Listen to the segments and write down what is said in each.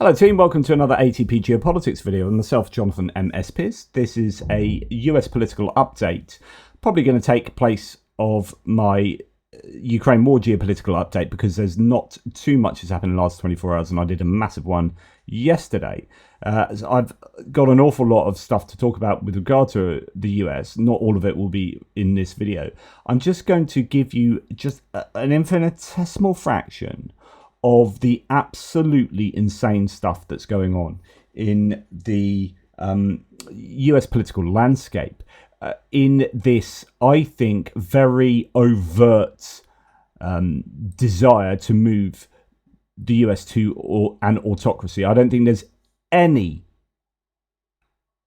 Hello team, welcome to another ATP Geopolitics video with myself, Jonathan M. Espis. This is a US political update, probably going to take place of my Ukraine war geopolitical update because there's not too much has happened in the last 24 hours and I did a massive one yesterday. I've got an awful lot of stuff to talk about with regard to the US. Not all of it will be in this video. I'm just going to give you just an infinitesimal fraction of the absolutely insane stuff that's going on in the US political landscape in this, I think, very overt desire to move the US to an autocracy. I don't think there's any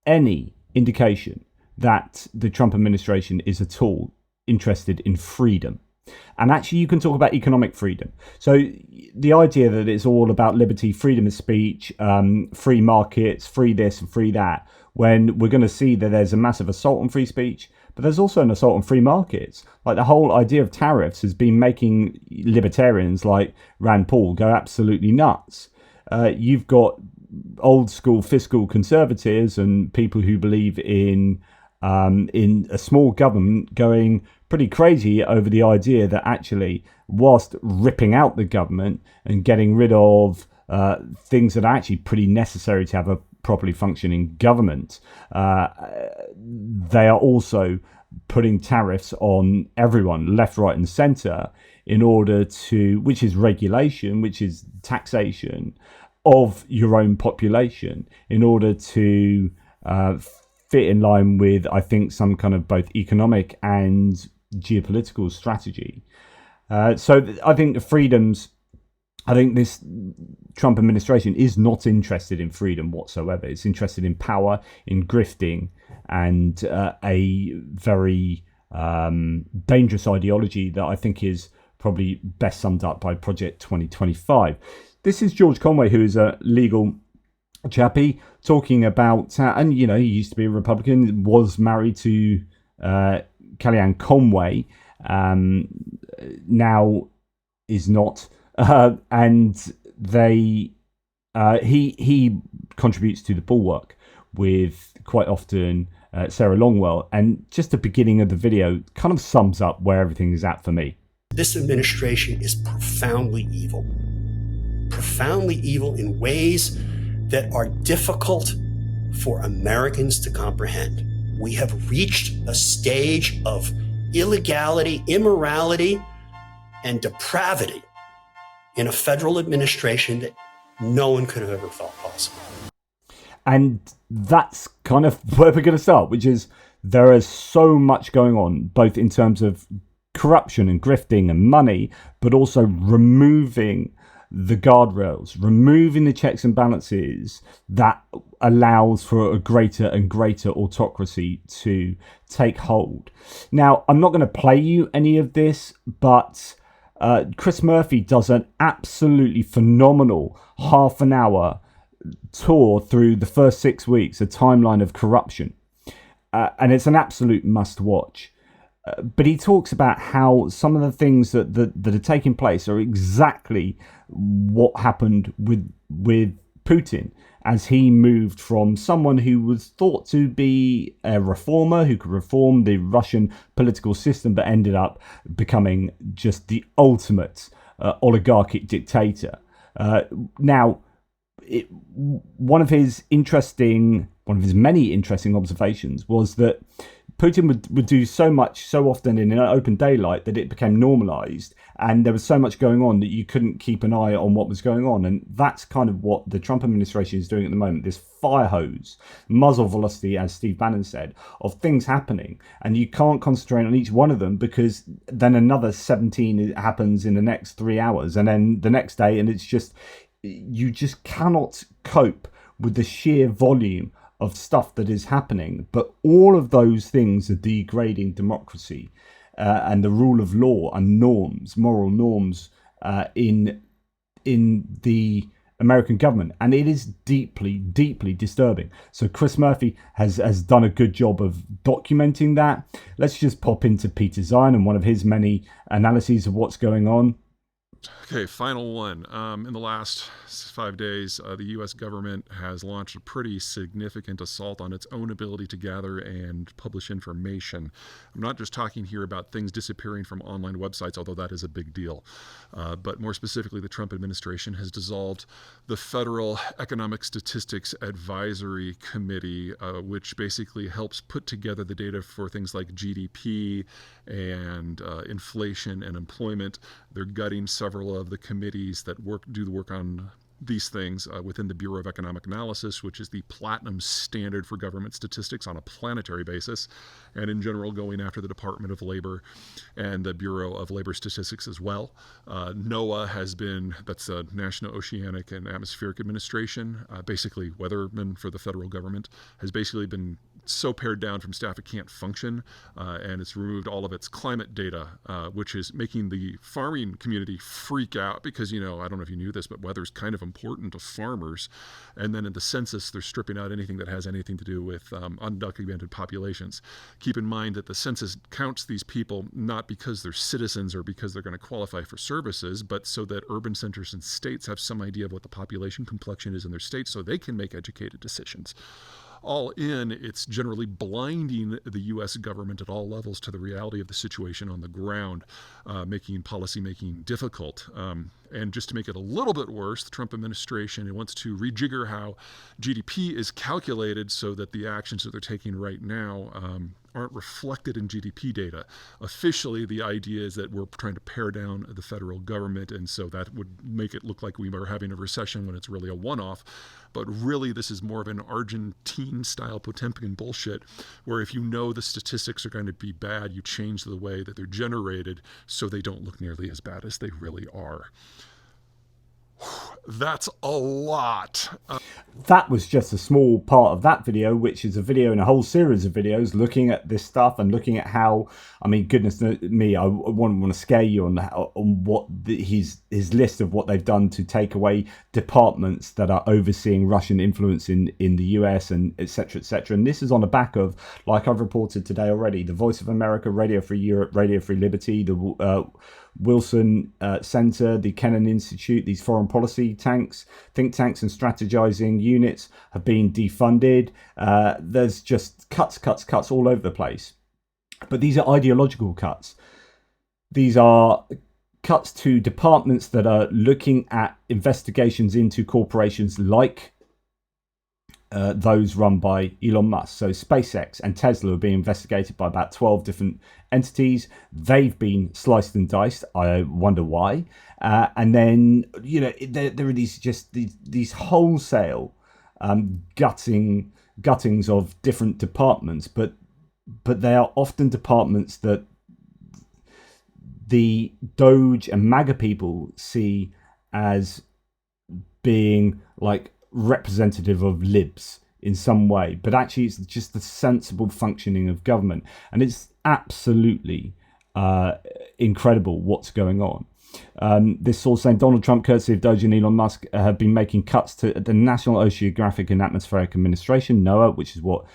indication that the Trump administration is at all interested in freedom. And actually, you can talk about economic freedom. So the idea that it's all about liberty, freedom of speech, free markets, free this and free that, when we're going to see that there's a massive assault on free speech, but there's also an assault on free markets. Like the whole idea of tariffs has been making libertarians like Rand Paul go absolutely nuts. You've got old school fiscal conservatives and people who believe in a small government going pretty crazy over the idea that actually, whilst ripping out the government and getting rid of things that are actually pretty necessary to have a properly functioning government, they are also putting tariffs on everyone, left, right and centre, in order to, which is regulation, which is taxation of your own population, in order to fit in line with, I think, some kind of both economic and geopolitical strategy. So I think the freedoms, I think this Trump administration is not interested in freedom whatsoever. It's interested in power, in grifting, and a very dangerous ideology that I think is probably best summed up by Project 2025. This is George Conway, who is a legal chappie, talking about, and you know, he used to be a Republican, was married to Kellyanne Conway, now is not, and they he contributes to the Bulwark with quite often Sarah Longwell, and just the beginning of the video kind of sums up where everything is at for me. This administration is profoundly evil in ways that are difficult for Americans to comprehend. We have reached a stage of illegality, immorality, and depravity in a federal administration that no one could have ever thought possible. And that's kind of where we're going to start, which is there is so much going on, both in terms of corruption and grifting and money, but also removing the guardrails, removing the checks and balances that allows for a greater and greater autocracy to take hold. Now, I'm not going to play you any of this, but Chris Murphy does an absolutely phenomenal half an hour tour through the first 6 weeks, a timeline of corruption. And it's an absolute must watch. But he talks about how some of the things that are taking place are exactly what happened with Putin, as he moved from someone who was thought to be a reformer who could reform the Russian political system, but ended up becoming just the ultimate oligarchic dictator. Now, one of his many interesting observations was that Putin would do so much so often in open daylight that it became normalized, and there was so much going on that you couldn't keep an eye on what was going on. And that's kind of what the Trump administration is doing at the moment, this fire hose, muzzle velocity, as Steve Bannon said, of things happening, and you can't concentrate on each one of them because then another 17 happens in the next 3 hours, and then the next day, and it's just, you just cannot cope with the sheer volume of stuff that is happening. But all of those things are degrading democracy and the rule of law and norms, moral norms in the American government, and it is deeply disturbing. So Chris Murphy has done a good job of documenting that. Let's just pop into Peter Zeihan and one of his many analyses of what's going on. Okay, final one. In the last 5 days, the U.S. government has launched a pretty significant assault on its own ability to gather and publish information. I'm not just talking here about things disappearing from online websites, although that is a big deal. But more specifically, the Trump administration has dissolved the Federal Economic Statistics Advisory Committee, which basically helps put together the data for things like GDP and inflation and employment. They're gutting several of the committees that do the work on these things within the Bureau of Economic Analysis, which is the platinum standard for government statistics on a planetary basis, and in general going after the Department of Labor and the Bureau of Labor Statistics as well. NOAA has been, that's the National Oceanic and Atmospheric Administration, basically weatherman for the federal government, has basically been so pared down from staff it can't function, and it's removed all of its climate data, which is making the farming community freak out because, I don't know if you knew this, but weather's kind of important to farmers. And then in the census, they're stripping out anything that has anything to do with undocumented populations. Keep in mind that the census counts these people not because they're citizens or because they're going to qualify for services, but so that urban centers and states have some idea of what the population complexion is in their states so they can make educated decisions. All in, it's generally blinding the U.S. government at all levels to the reality of the situation on the ground, making policymaking difficult. And just to make it a little bit worse, the Trump administration wants to rejigger how GDP is calculated so that the actions that they're taking right now aren't reflected in GDP data. Officially, the idea is that we're trying to pare down the federal government, and so that would make it look like we are having a recession when it's really a one-off. But really, this is more of an Argentine-style Potemkin bullshit, where if you know the statistics are going to be bad, you change the way that they're generated so they don't look nearly as bad as they really are. That's a lot. That was just a small part of that video, which is a video in a whole series of videos looking at this stuff and looking at how, goodness me, I wouldn't want to scare you on what his list of what they've done to take away departments that are overseeing Russian influence in the US and et cetera, et cetera. And this is on the back of, like I've reported today already, the Voice of America, Radio Free Europe, Radio Free Liberty, the Wilson Center, the Kennan Institute, these foreign policy think tanks and strategizing units have been defunded. There's just cuts all over the place. But these are ideological cuts. These are cuts to departments that are looking at investigations into corporations like those run by Elon Musk. So SpaceX and Tesla are being investigated by about 12 different entities. They've been sliced and diced. I wonder why. And then, there are these wholesale guttings of different departments, but they are often departments that the Doge and MAGA people see as being like representative of libs in some way, but actually it's just the sensible functioning of government, and it's absolutely incredible what's going on. This source saying Donald Trump, courtesy of Doge and Elon Musk, have been making cuts to the National Oceanographic and Atmospheric Administration, NOAA, which is what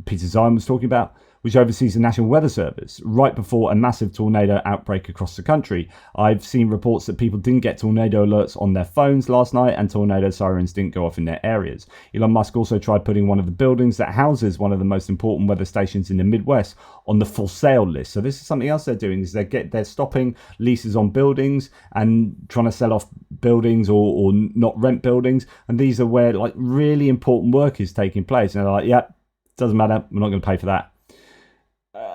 Peter Zeihan was talking about, which oversees the National Weather Service, right before a massive tornado outbreak across the country. I've seen reports that people didn't get tornado alerts on their phones last night and tornado sirens didn't go off in their areas. Elon Musk also tried putting one of the buildings that houses one of the most important weather stations in the Midwest on the for sale list. So this is something else they're doing, is they're stopping leases on buildings and trying to sell off buildings or not rent buildings. And these are where like really important work is taking place. And they're like, yeah, doesn't matter, we're not going to pay for that.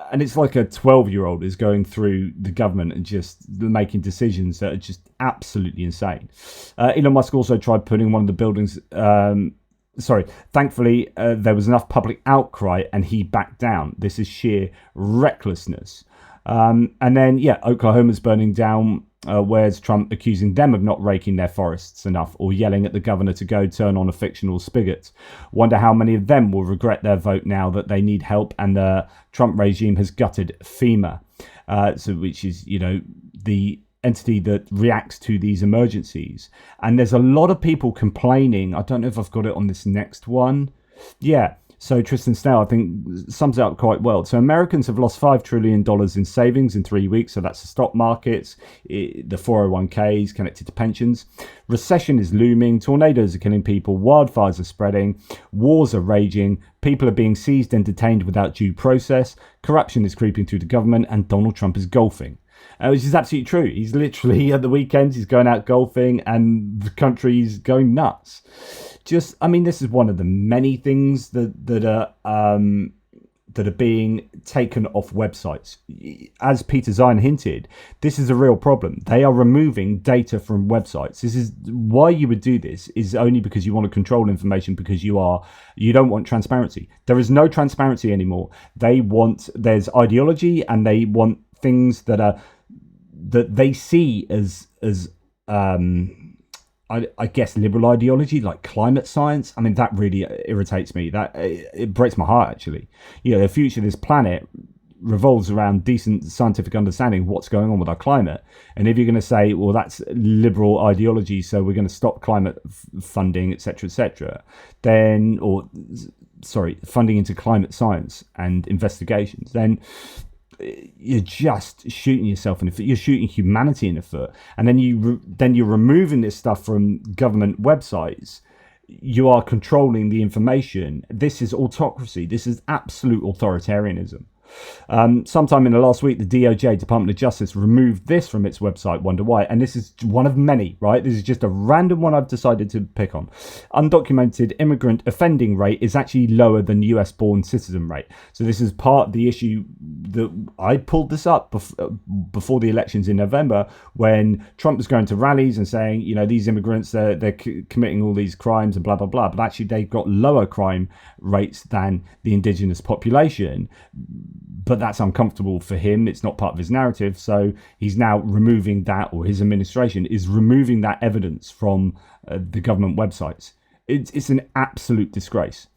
And it's like a 12-year-old is going through the government and just making decisions that are just absolutely insane. Elon Musk also tried putting one of the buildings... thankfully, there was enough public outcry and he backed down. This is sheer recklessness. And then, Oklahoma's burning down. Where's Trump accusing them of not raking their forests enough or yelling at the governor to go turn on a fictional spigot? Wonder how many of them will regret their vote now that they need help and the Trump regime has gutted FEMA, which is, the entity that reacts to these emergencies. And there's a lot of people complaining. I don't know if I've got it on this next one. Yeah, So Tristan Snell, I think, sums it up quite well. So Americans have lost $5 trillion in savings in 3 weeks. So that's the stock markets, the 401ks connected to pensions. Recession is looming. Tornadoes are killing people. Wildfires are spreading. Wars are raging. People are being seized and detained without due process. Corruption is creeping through the government. And Donald Trump is golfing. Which is absolutely true. He's literally at the weekends, he's going out golfing and the country's going nuts. This is one of the many things that are being taken off websites. As Peter Zeihan hinted, this is a real problem. They are removing data from websites. This is why you would do this, is only because you want to control information, because you don't want transparency. There is no transparency anymore. There's ideology, and they want things that they see as I guess liberal ideology, like climate science. I mean, that really irritates me. That it breaks my heart, actually. The future of this planet revolves around decent scientific understanding of what's going on with our climate. And if you're going to say, well, that's liberal ideology, so we're going to stop climate funding, etc., funding into climate science and investigations, then you're just shooting yourself in the foot. You're shooting humanity in the foot. And then you're removing this stuff from government websites. You are controlling the information. This is autocracy. This is absolute authoritarianism. Sometime in the last week, the DOJ, Department of Justice, removed this from its website. Wonder why? And this is one of many, right? This is just a random one I've decided to pick on. Undocumented immigrant offending rate is actually lower than US-born citizen rate. So this is part of the issue that I pulled this up before the elections in November, when Trump was going to rallies and saying, these immigrants, they're committing all these crimes and blah, blah, blah. But actually, they've got lower crime rates than the indigenous population. But that's uncomfortable for him. It's not part of his narrative. So he's now removing that, or his administration is removing that evidence from the government websites. It's an absolute disgrace.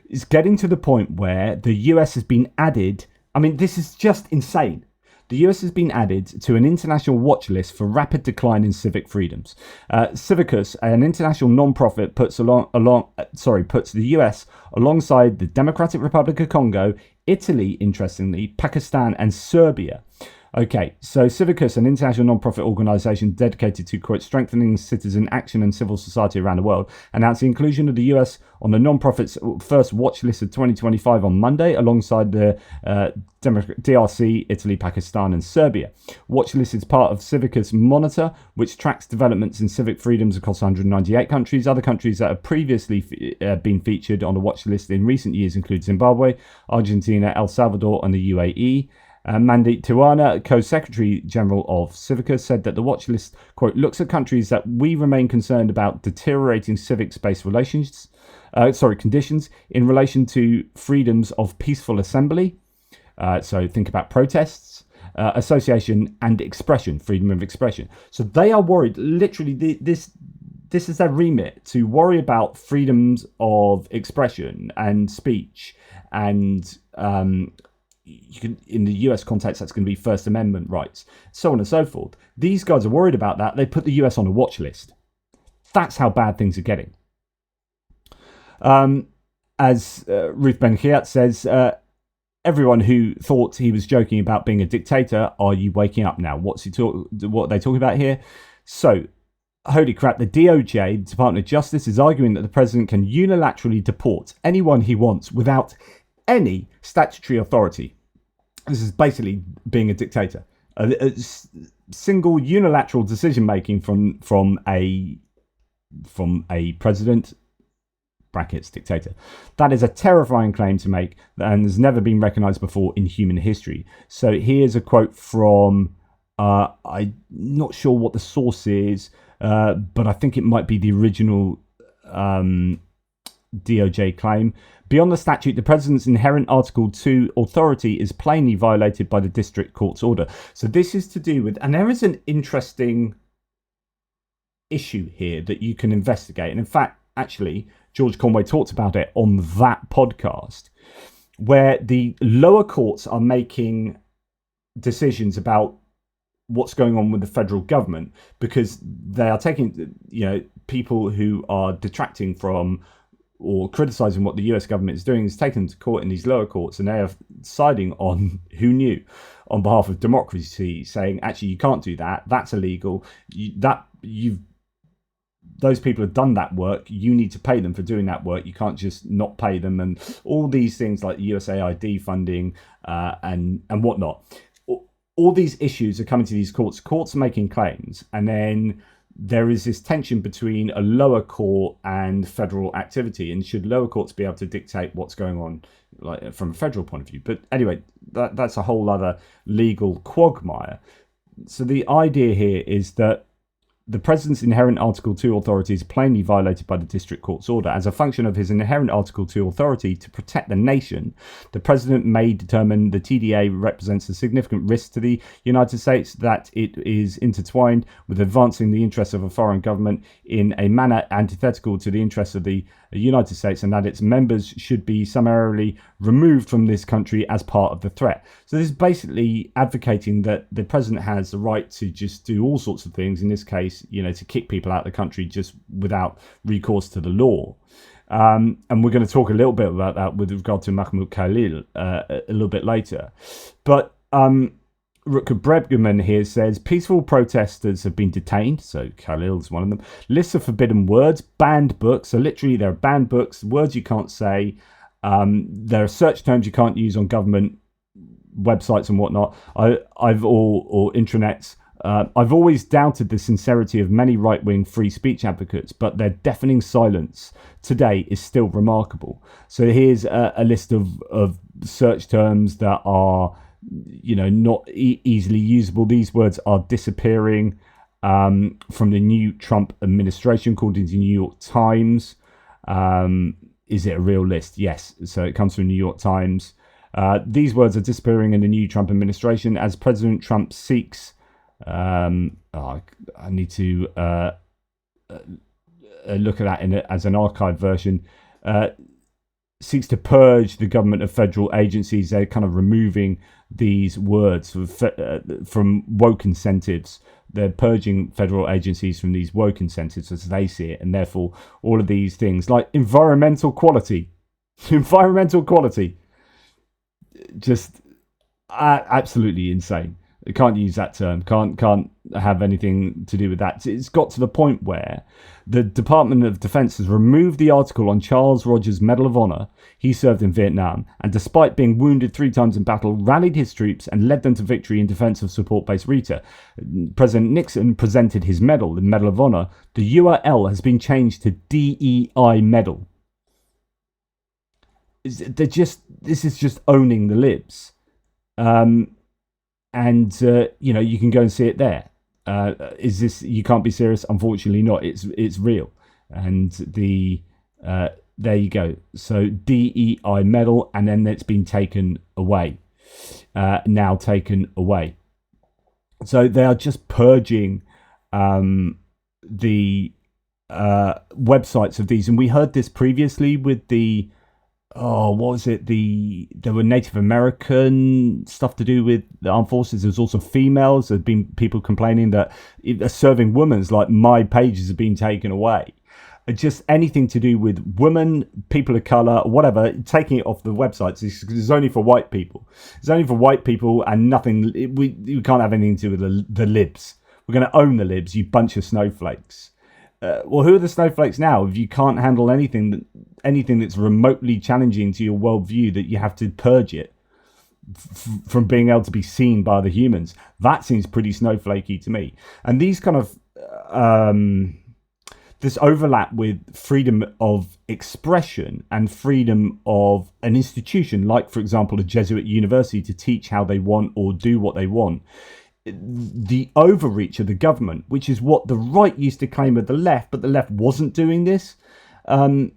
It's getting to the point where the US has been added. I mean, this is just insane. The US has been added to an international watch list for rapid decline in civic freedoms. Civicus, an international non-profit, puts the US alongside the Democratic Republic of Congo, Italy, interestingly, Pakistan, and Serbia. Okay, so Civicus, an international non-profit organisation dedicated to, quote, strengthening citizen action and civil society around the world, announced the inclusion of the US on the non-profit's first watch list of 2025 on Monday, alongside the DRC, Italy, Pakistan, and Serbia. Watch list is part of Civicus Monitor, which tracks developments in civic freedoms across 198 countries. Other countries that have previously been featured on the watch list in recent years include Zimbabwe, Argentina, El Salvador, and the UAE. Mandeep Tiwana, co-secretary general of Civicus, said that the watch list, quote, looks at countries that we remain concerned about deteriorating civic space conditions in relation to freedoms of peaceful assembly. So think about protests, association, and expression, freedom of expression. So they are worried. Literally, this is their remit, to worry about freedoms of expression and speech, and in the US context, that's going to be First Amendment rights, so on and so forth. These guys are worried about that. They put the US on a watch list. That's how bad things are getting. As Ruth Ben-Khiat says, everyone who thought he was joking about being a dictator, are you waking up now? What are they talking about here? So, holy crap, the DOJ, Department of Justice, is arguing that the president can unilaterally deport anyone he wants without any statutory authority. This is basically being a dictator. A single unilateral decision making from a president, brackets dictator. That is a terrifying claim to make, and has never been recognized before in human history. So here's a quote from I'm not sure what the source is, but I think it might be the original DOJ claim. Beyond the statute, the president's inherent Article 2 authority is plainly violated by the district court's order. So this is to do with, and there is an interesting issue here that you can investigate. And in fact, actually, George Conway talked about it on that podcast, where the lower courts are making decisions about what's going on with the federal government, because they are taking, people who are detracting from or criticising what the US government is doing is taken to court in these lower courts, and they are siding on who knew on behalf of democracy, saying actually you can't do that. That's illegal. Those people have done that work. You need to pay them for doing that work. You can't just not pay them, and all these things like USAID funding and whatnot. All these issues are coming to these courts. Courts are making claims, and then there is this tension between a lower court and federal activity. And should lower courts be able to dictate what's going on, like from a federal point of view? But anyway, that's a whole other legal quagmire. So the idea here is that the president's inherent Article 2 authority is plainly violated by the district court's order. As a function of his inherent Article 2 authority to protect the nation, the president may determine the TDA represents a significant risk to the United States, that it is intertwined with advancing the interests of a foreign government in a manner antithetical to the interests of the United States, and that its members should be summarily removed from this country as part of the threat. So this is basically advocating that the president has the right to just do all sorts of things, in this case, to kick people out of the country just without recourse to the law. And we're going to talk a little bit about that with regard to Mahmoud Khalil a little bit later. But Rutger Bregman here says peaceful protesters have been detained, so Khalil's one of them. Lists of forbidden words, banned books, so literally there are banned books, words you can't say. There are search terms you can't use on government websites and whatnot. Or intranets. I've always doubted the sincerity of many right-wing free speech advocates, but their deafening silence today is still remarkable. So here's a list of search terms that are not easily usable. These words are disappearing from the new Trump administration, according to the New York Times. Is it a real list? Yes. So it comes from New York Times. These words are disappearing in the new Trump administration as President Trump seeks. I need to look at that as an archived version. Seeks to purge the government of federal agencies. They're kind of removing these words from woke incentives. They're purging federal agencies from these woke incentives as they see it, and therefore all of these things like environmental quality, just absolutely insane. You can't use that term. Can't have anything to do with that. It's got to the point where the Department of Defense has removed the article on Charles Rogers' Medal of Honor. He served in Vietnam, and despite being wounded 3 times in battle, rallied his troops and led them to victory in defense of support-based RETA. President Nixon presented his medal, the Medal of Honor. The URL has been changed to DEI Medal. This is just owning the libs. And you can go and see it there. Is this? You can't be serious? Unfortunately, not. It's real. And there you go. So DEI medal, and then it's been taken away. Now taken away. So they are just purging the websites of these, and we heard this previously with the. What was it? There were Native American stuff to do with the armed forces. There's also females. There's been people complaining that serving women's, like my pages, have been taken away. Just anything to do with women, people of colour, whatever, taking it off the websites. It's only for white people. It's only for white people and nothing. We can't have anything to do with the libs. We're going to own the libs, you bunch of snowflakes. Well, who are the snowflakes now? If you can't handle anything that's remotely challenging to your worldview, that you have to purge it from being able to be seen by the humans, that seems pretty snowflakey to me. And these kind of this overlap with freedom of expression and freedom of an institution, like, for example, a Jesuit university, to teach how they want or do what they want. The overreach of the government, which is what the right used to claim of the left, but the left wasn't doing this, certainly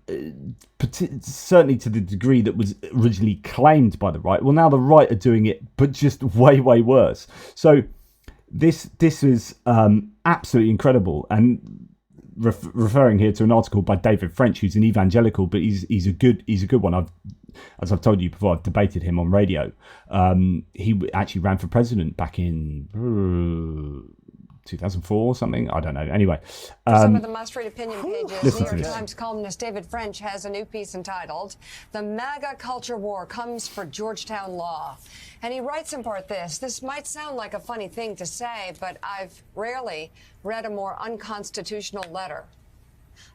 to the degree that was originally claimed by the right. Well, now the right are doing it, but just way, way worse. So this is absolutely incredible. And referring here to an article by David French, who's an evangelical, but he's a good one. As I've told you before, I've debated him on radio. He actually ran for president back in 2004 or something. I don't know. Anyway. Some of the must-read opinion pages. Listen New to York this. Times columnist David French has a new piece entitled, "The MAGA Culture War Comes for Georgetown Law." And he writes in part this: "This might sound like a funny thing to say, but I've rarely read a more unconstitutional letter."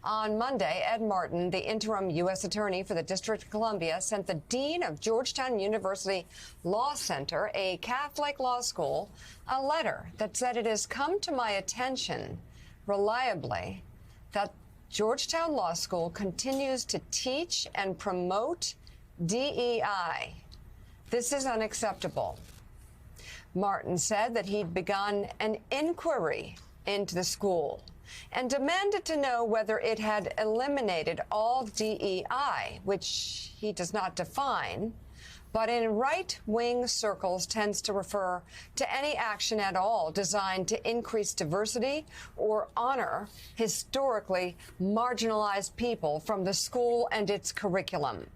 On Monday, Ed Martin, the interim U.S. attorney for the District of Columbia, sent the dean of Georgetown University Law Center, a Catholic law school, a letter that said, "It has come to my attention reliably that Georgetown Law School continues to teach and promote DEI. This is unacceptable." Martin said that he'd begun an inquiry into the school and demanded to know whether it had eliminated all DEI, which he does not define, but in right-wing circles tends to refer to any action at all designed to increase diversity or honor historically marginalized people from the school and its curriculum.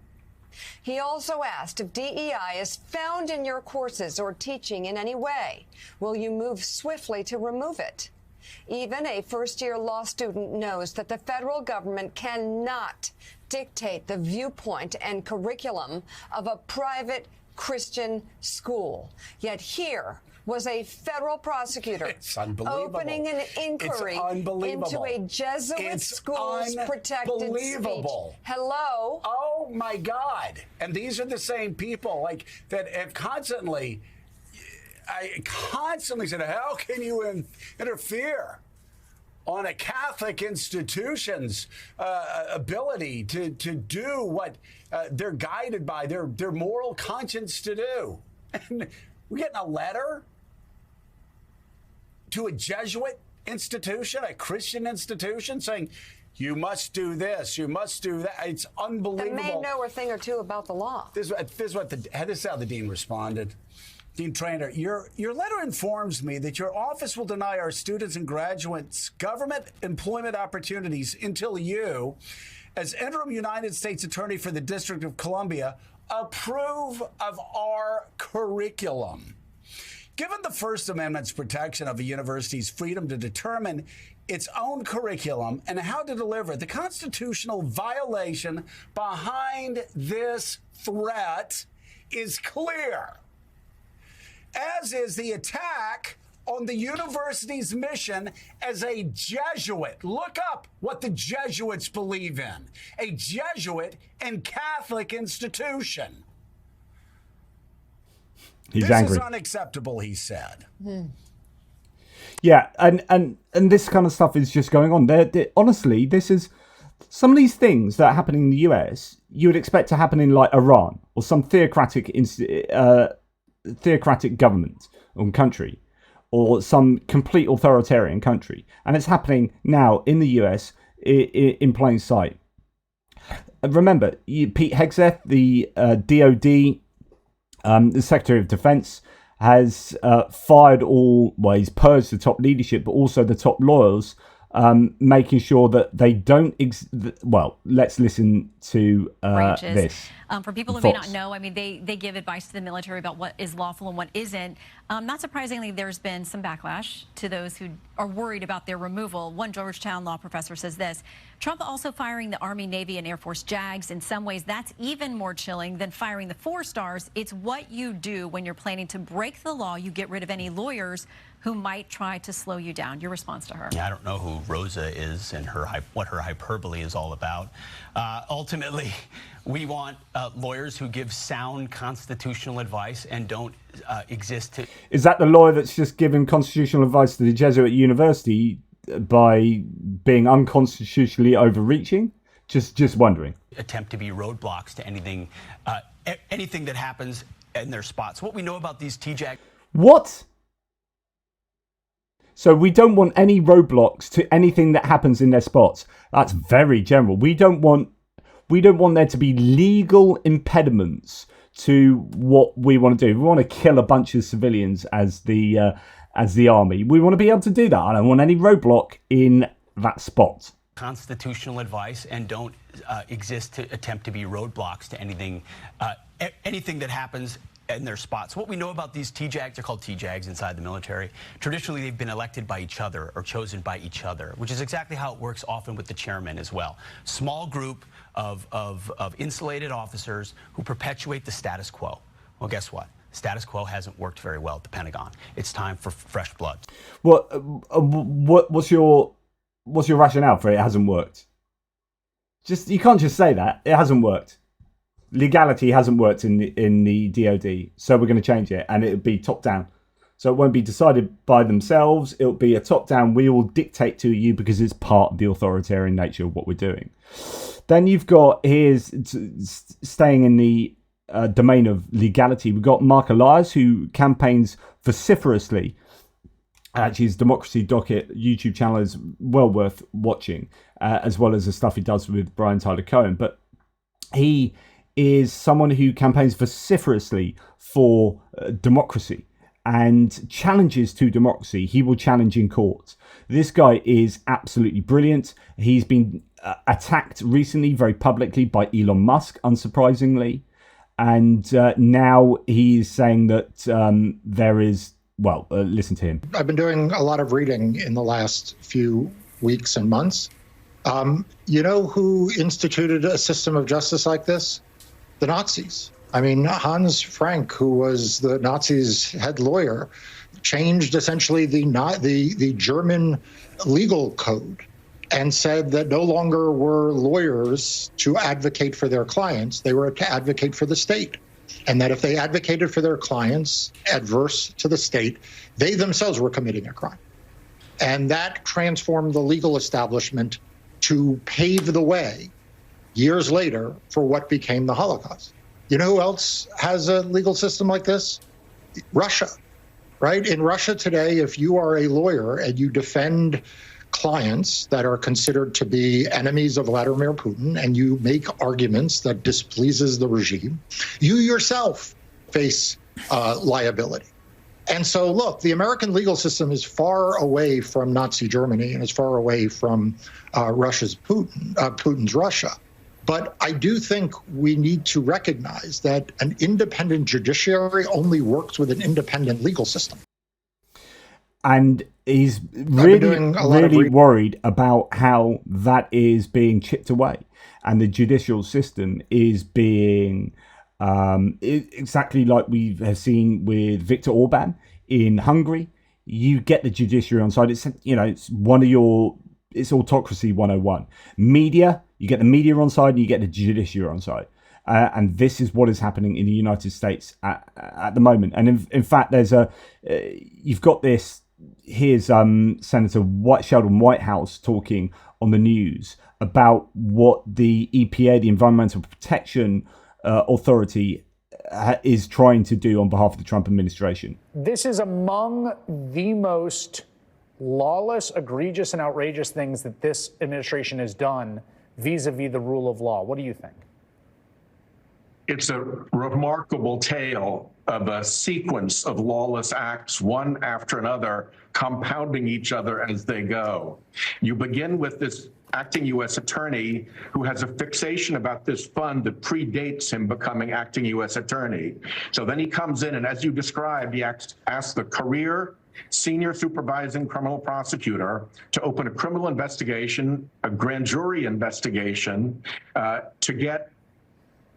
He also asked if DEI is found in your courses or teaching in any way. Will you move swiftly to remove it? Even a first-year law student knows that the federal government cannot dictate the viewpoint and curriculum of a private Christian school. Yet here was a federal prosecutor opening an inquiry into a Jesuit school's protected speech. Hello? Oh, my God. And these are the same people that have constantly said, how can you interfere on a Catholic institution's ability to do what they're guided by, their moral conscience to do? And we're getting a letter to a Jesuit institution, a Christian institution, saying, you must do this, you must do that. It's unbelievable. They may know a thing or two about the law. This is how the dean responded. Dean Traynor, your letter informs me that your office will deny our students and graduates government employment opportunities until you, as interim United States Attorney for the District of Columbia, approve of our curriculum. Given the First Amendment's protection of a university's freedom to determine its own curriculum and how to deliver it, the constitutional violation behind this threat is clear, as is the attack on the university's mission as a Jesuit. Look up what the Jesuits believe in. A Jesuit and Catholic institution. He's this angry. Is unacceptable, he said. Yeah, and this kind of stuff is just going on. Honestly, this is some of these things that are happening in the US, you would expect to happen in like Iran or some theocratic government or country, or some complete authoritarian country, and it's happening now in the US in plain sight. Remember, Pete Hegseth, the DOD, the Secretary of Defense, has fired he's purged the top leadership, but also the top lawyers, making sure that they don't. Let's listen to this. For people who may not know, I mean, they give advice to the military about what is lawful and what isn't. Not surprisingly, there's been some backlash to those who are worried about their removal. One Georgetown law professor says this: Trump also firing the Army, Navy, and Air Force JAGs. In some ways, that's even more chilling than firing the 4 stars. It's what you do when you're planning to break the law. You get rid of any lawyers who might try to slow you down. Your response to her? Yeah, I don't know who Rosa is and what her hyperbole is all about. Ultimately, we want lawyers who give sound constitutional advice and don't exist to... Is that the lawyer that's just giving constitutional advice to the Jesuit university by being unconstitutionally overreaching? Just wondering. Attempt to be roadblocks to anything that happens in their spots. What we know about these TJAG... What? So we don't want any roadblocks to anything that happens in their spots. That's very general. We don't want there to be legal impediments to what we want to do. We want to kill a bunch of civilians as the army. We want to be able to do that. I don't want any roadblock in that spot. Constitutional advice and don't exist to attempt to be roadblocks to anything that happens in their spots. What we know about these TJAGs, they're called TJAGs inside the military. Traditionally, they've been elected by each other or chosen by each other, which is exactly how it works often with the chairman as well. Small group of insulated officers who perpetuate the status quo. Well, guess what? Status quo hasn't worked very well at the Pentagon. It's time for fresh blood. What's your rationale for it hasn't worked? You can't just say that. It hasn't worked. Legality hasn't worked in the DoD, so we're going to change it, and it'll be top down. So it won't be decided by themselves. It'll be a top down. We will dictate to you because it's part of the authoritarian nature of what we're doing. Then you've got staying in the domain of legality. We've got Mark Elias, who campaigns vociferously. Actually, his Democracy Docket YouTube channel is well worth watching, as well as the stuff he does with Brian Tyler Cohen. But he is someone who campaigns vociferously for democracy and challenges to democracy. He will challenge in court. This guy is absolutely brilliant. He's been attacked recently very publicly by Elon Musk, unsurprisingly. And now he's saying that there is, listen to him. I've been doing a lot of reading in the last few weeks and months. You know who instituted a system of justice like this? The Nazis. I mean, Hans Frank, who was the Nazis' head lawyer, changed essentially the German legal code and said that no longer were lawyers to advocate for their clients, they were to advocate for the state. And that if they advocated for their clients adverse to the state, they themselves were committing a crime. And that transformed the legal establishment to pave the way years later for what became the Holocaust. You know who else has a legal system like this? Russia, right? In Russia today, if you are a lawyer and you defend clients that are considered to be enemies of Vladimir Putin and you make arguments that displeases the regime, you yourself face liability. And so, look, the American legal system is far away from Nazi Germany and is far away from Putin's Russia. But I do think we need to recognize that an independent judiciary only works with an independent legal system. And he's really worried about how that is being chipped away. And the judicial system is being exactly like we have seen with Viktor Orban in Hungary. You get the judiciary on side. It's autocracy 101. Media, you get the media on side and you get the judiciary on side. And this is what is happening in the United States at the moment. And in fact, you've got this. Here's Senator Sheldon Whitehouse talking on the news about what the EPA, the Environmental Protection Authority, is trying to do on behalf of the Trump administration. This is among the most lawless, egregious, and outrageous things that this administration has done vis-a-vis the rule of law. What do you think? It's a remarkable tale of a sequence of lawless acts, one after another, compounding each other as they go. You begin with this acting U.S. attorney who has a fixation about this fund that predates him becoming acting U.S. attorney. So then he comes in, and as you described, he asks the career senior supervising criminal prosecutor to open a criminal investigation, a grand jury investigation, to get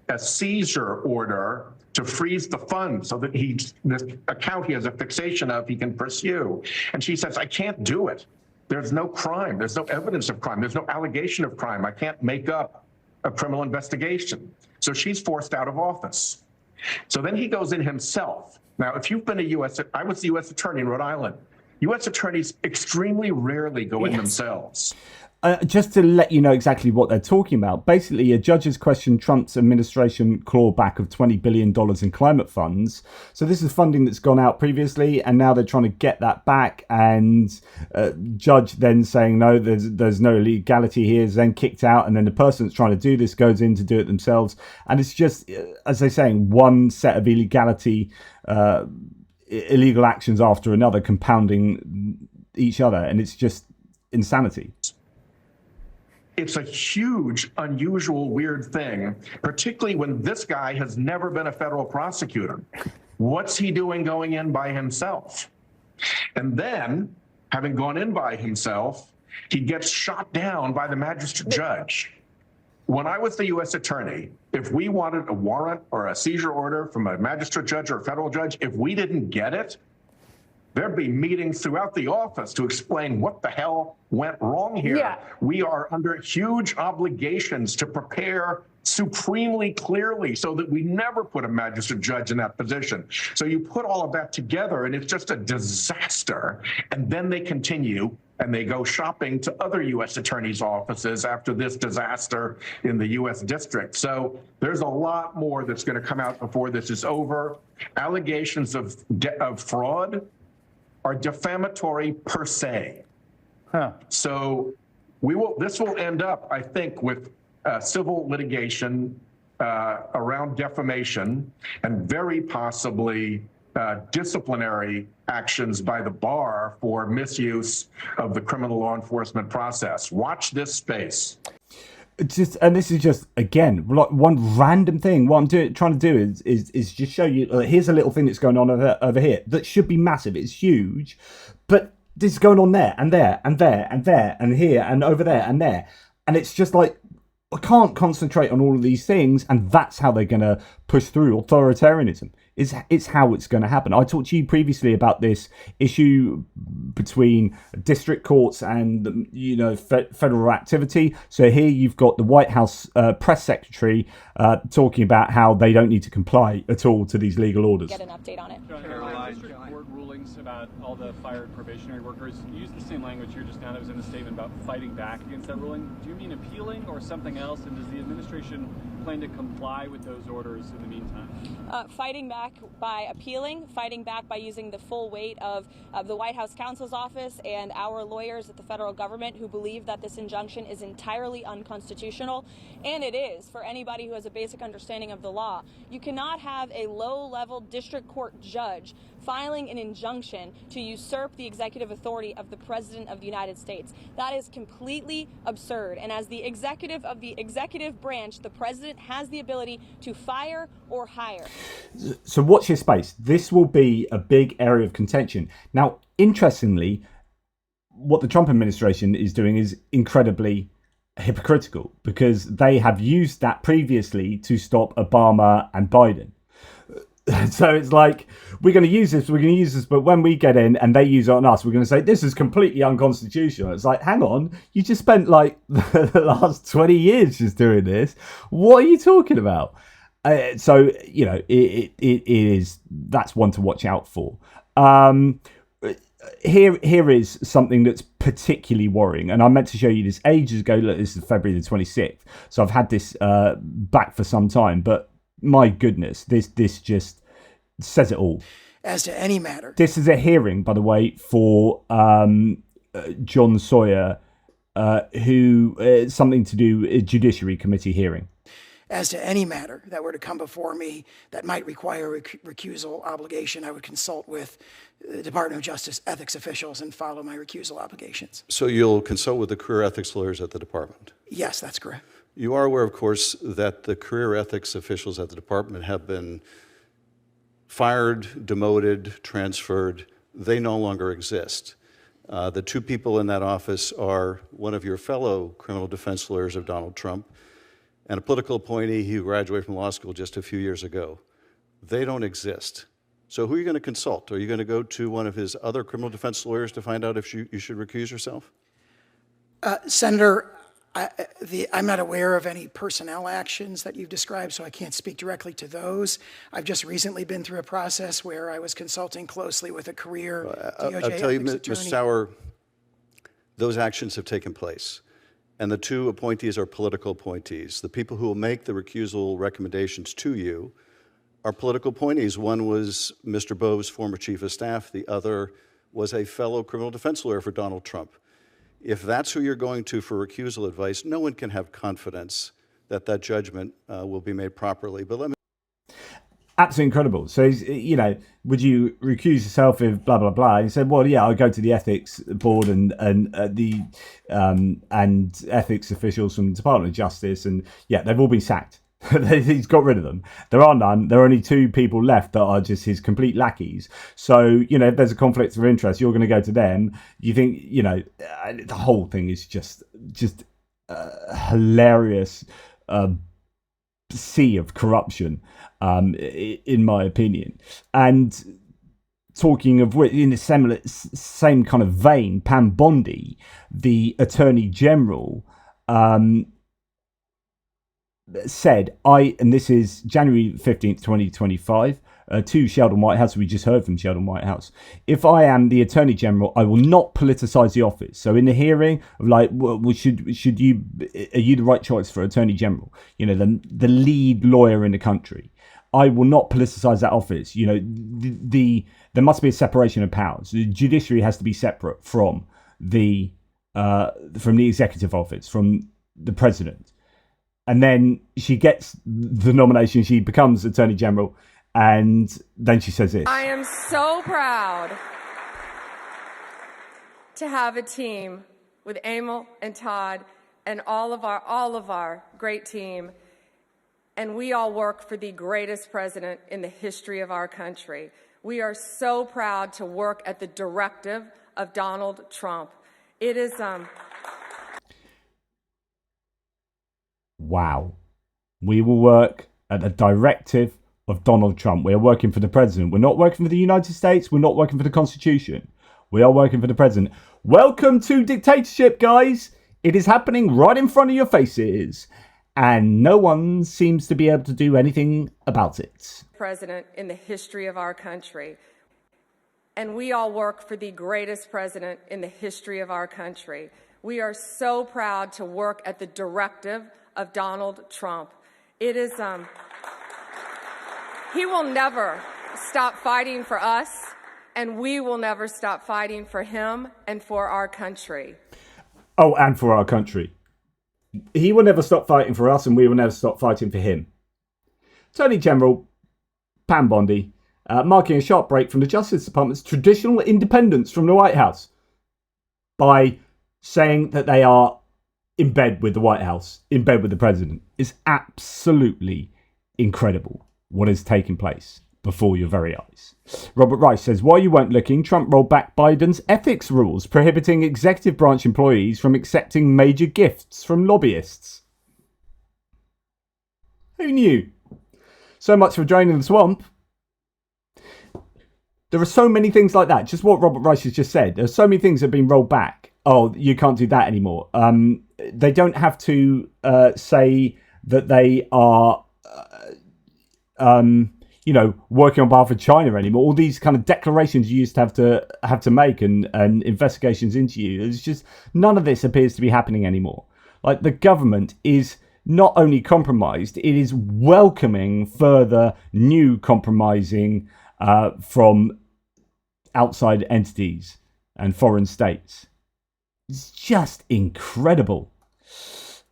a seizure order to freeze the fund so that this account he has a fixation of, he can pursue. And she says, I can't do it. There's no crime. There's no evidence of crime. There's no allegation of crime. I can't make up a criminal investigation. So she's forced out of office. So then he goes in himself. Now, if you've been I was the U.S. attorney in Rhode Island. U.S. attorneys extremely rarely go in themselves. Just to let you know exactly what they're talking about, basically a judge has questioned Trump's administration clawback of $20 billion in climate funds. So this is funding that's gone out previously, and now they're trying to get that back. And judge then saying, no, there's no illegality here, is then kicked out. And then the person that's trying to do this goes in to do it themselves. And it's just, as they're saying, one set of illegal actions after another, compounding each other. And it's just insanity. It's a huge, unusual, weird thing, particularly when this guy has never been a federal prosecutor. What's he doing going in by himself? And then, having gone in by himself, he gets shot down by the magistrate judge. When I was the U.S. attorney, if we wanted a warrant or a seizure order from a magistrate judge or a federal judge, if we didn't get it, there'd be meetings throughout the office to explain what the hell went wrong here. Yeah. We are under huge obligations to prepare supremely clearly so that we never put a magistrate judge in that position. So you put all of that together and it's just a disaster. And then they continue and they go shopping to other U.S. attorneys' offices after this disaster in the U.S. district. So there's a lot more that's going to come out before this is over. Allegations of fraud are defamatory per se. So this will end up, I think, with civil litigation around defamation and very possibly disciplinary actions by the bar for misuse of the criminal law enforcement process. Watch this space. And this is just, again, like one random thing. What I'm trying to do is just show you, here's a little thing that's going on over here that should be massive. It's huge, but this is going on there and there and there and there and here and over there and there. And it's just like, I can't concentrate on all of these things, and that's how they're going to push through authoritarianism. It's how it's going to happen. I talked to you previously about this issue between district courts and federal activity. So here you've got the Whitehouse press secretary talking about how they don't need to comply at all to these legal orders. Get an update on it. District court rulings about all the fired probationary workers use the same language here just now that was in the statement about fighting back against that ruling. Do you mean appealing or something else? And does the administration plan to comply with those orders in the meantime? Fighting back by appealing, fighting back by using the full weight of the White House counsel's office and our lawyers at the federal government who believe that this injunction is entirely unconstitutional. And it is, for anybody who has a basic understanding of the law. You cannot have a low-level district court judge filing an injunction to usurp the executive authority of the President of the United States. That is completely absurd. And as the executive of the executive branch, the President has the ability to fire or hire. So watch your space. This will be a big area of contention. Now, interestingly, what the Trump administration is doing is incredibly hypocritical because they have used that previously to stop Obama and Biden. So it's like, we're going to use this, but when we get in and they use it on us, we're going to say, this is completely unconstitutional. It's like, hang on, you just spent like the last 20 years just doing this. What are you talking about? So, it is, that's one to watch out for. Here is something that's particularly worrying, and I meant to show you this ages ago. Look, this is February the 26th, so I've had this back for some time, but my goodness, this just says it all. As to any matter. This is a hearing, by the way, for John Sawyer, who something to do a Judiciary Committee hearing. As to any matter that were to come before me that might require a recusal obligation, I would consult with the Department of Justice ethics officials and follow my recusal obligations. So you'll consult with the career ethics lawyers at the department? Yes, that's correct. You are aware, of course, that the career ethics officials at the department have been fired, demoted, transferred. They no longer exist. The two people in that office are one of your fellow criminal defense lawyers of Donald Trump and a political appointee who graduated from law school just a few years ago. They don't exist. So who are you going to consult? Are you going to go to one of his other criminal defense lawyers to find out if you should recuse yourself? Senator, I'm not aware of any personnel actions that you've described, so I can't speak directly to those. I've just recently been through a process where I was consulting closely with a career DOJ I'll tell you, ethics attorney. Ms. Sauer, those actions have taken place. And the two appointees are political appointees. The people who will make the recusal recommendations to you are political appointees. One was Mr. Bove's former chief of staff. The other was a fellow criminal defense lawyer for Donald Trump. If that's who you're going to for recusal advice, no one can have confidence that that judgment will be made properly. But let me. absolutely incredible. So, you know, would you recuse yourself if blah blah blah? And he said, well, yeah, I'll go to the ethics board and ethics officials from the Department of Justice, and yeah, they've all been sacked. He's got rid of them. There are none. There are only 2 people left that are just his complete lackeys. So, you know, if there's a conflict of interest, you're going to go to them. You think, you know, the whole thing is just hilarious sea of corruption, in my opinion. And talking of which, in the same kind of vein, Pam Bondi, the Attorney General, said, and this is January 15th, 2025, to Sheldon Whitehouse. We just heard from Sheldon Whitehouse. If I am the Attorney General, I will not politicize the office. So in the hearing of like, well, are you the right choice for Attorney General? You know, the lead lawyer in the country. I will not politicize that office. You know, there must be a separation of powers. The judiciary has to be separate from the executive office, from the president. And then she gets the nomination, she becomes Attorney General, and then she says this. I am so proud to have a team with Emil and Todd and all of our great team, and we all work for the greatest president in the history of our country. We are so proud to work at the directive of Donald Trump. It is Wow. We will work at the directive of Donald Trump. We are working for the president. We're not working for the United States. We're not working for the Constitution. We are working for the president. Welcome to dictatorship, guys. It is happening right in front of your faces, and no one seems to be able to do anything about it. President in the history of our country. And we all work for the greatest president in the history of our country. We are so proud to work at the directive of Donald Trump. It is, he will never stop fighting for us, and we will never stop fighting for him and for our country. Oh, and for our country. He will never stop fighting for us, and we will never stop fighting for him. Attorney General Pam Bondi, marking a sharp break from the Justice Department's traditional independence from the White House by saying that they are in bed with the White House, in bed with the president. Is absolutely incredible what is taking place before your very eyes. Robert Rice says, while you weren't looking, Trump rolled back Biden's ethics rules, prohibiting executive branch employees from accepting major gifts from lobbyists. Who knew? So much for draining the swamp. There are so many things like that. Just what Robert Rice has just said. There are so many things that have been rolled back. Oh, you can't do that anymore. They don't have to say that they are, working on behalf of China anymore. All these kind of declarations you used to have to make and investigations into you. It's just none of this appears to be happening anymore. Like, the government is not only compromised, it is welcoming further new compromising from outside entities and foreign states. It's just incredible.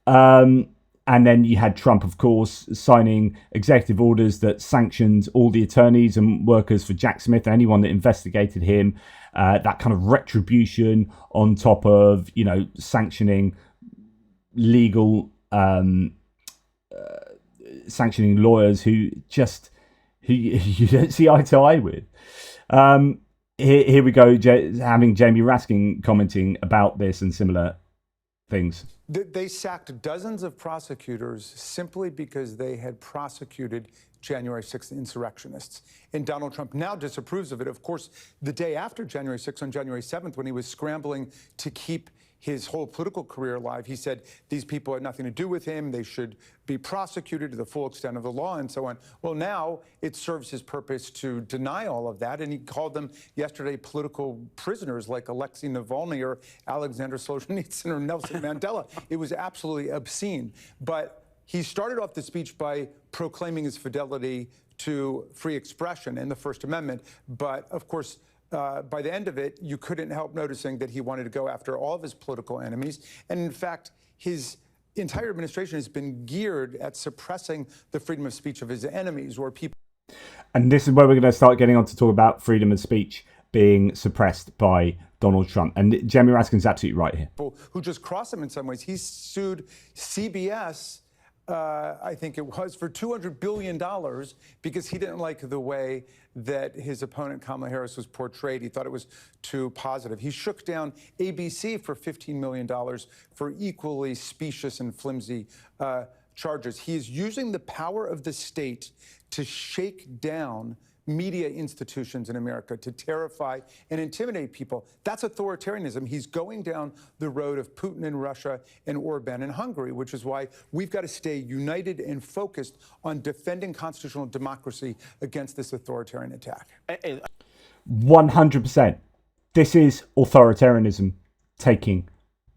And then you had Trump, of course, signing executive orders that sanctioned all the attorneys and workers for Jack Smith, anyone that investigated him. That kind of retribution on top of, sanctioning legal, sanctioning lawyers who you don't see eye to eye with. Here we go, having Jamie Raskin commenting about this and similar things. They sacked dozens of prosecutors simply because they had prosecuted January 6th insurrectionists. And Donald Trump now disapproves of it. Of course, the day after January 6th, on January 7th, when he was scrambling to keep his whole political career alive, he said these people had nothing to do with him. They should be prosecuted to the full extent of the law and so on. Well, now it serves his purpose to deny all of that. And he called them yesterday political prisoners like Alexei Navalny or Alexander Solzhenitsyn or Nelson Mandela. It was absolutely obscene. But he started off the speech by proclaiming his fidelity to free expression and the First Amendment. But of course, by the end of it, you couldn't help noticing that he wanted to go after all of his political enemies. And in fact, his entire administration has been geared at suppressing the freedom of speech of his enemies, or people. And this is where we're going to start getting on to talk about freedom of speech being suppressed by Donald Trump. And Jamie Raskin's absolutely right here. Who just crossed him in some ways. He sued CBS, I think it was, for $200 billion because he didn't like the way that his opponent Kamala Harris was portrayed. He thought it was too positive. He shook down ABC for $15 million for equally specious and flimsy charges. He is using the power of the state to shake down media institutions in America, to terrify and intimidate people. That's authoritarianism. He's going down the road of Putin in Russia and Orban in Hungary, which is why we've got to stay united and focused on defending constitutional democracy against this authoritarian attack. 100%. This is authoritarianism taking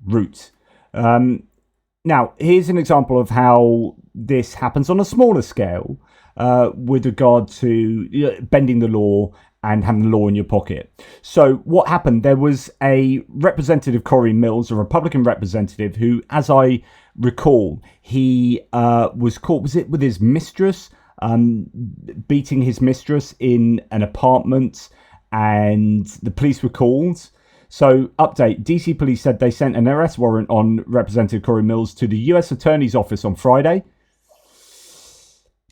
root. Now, here's an example of how this happens on a smaller scale. With regard to bending the law and having the law in your pocket. So what happened? There was a representative, Corey Mills, a Republican representative, who, as I recall, he was caught, was it with his mistress, beating his mistress in an apartment, and the police were called. So, update, DC police said they sent an arrest warrant on Representative Corey Mills to the US Attorney's Office on Friday.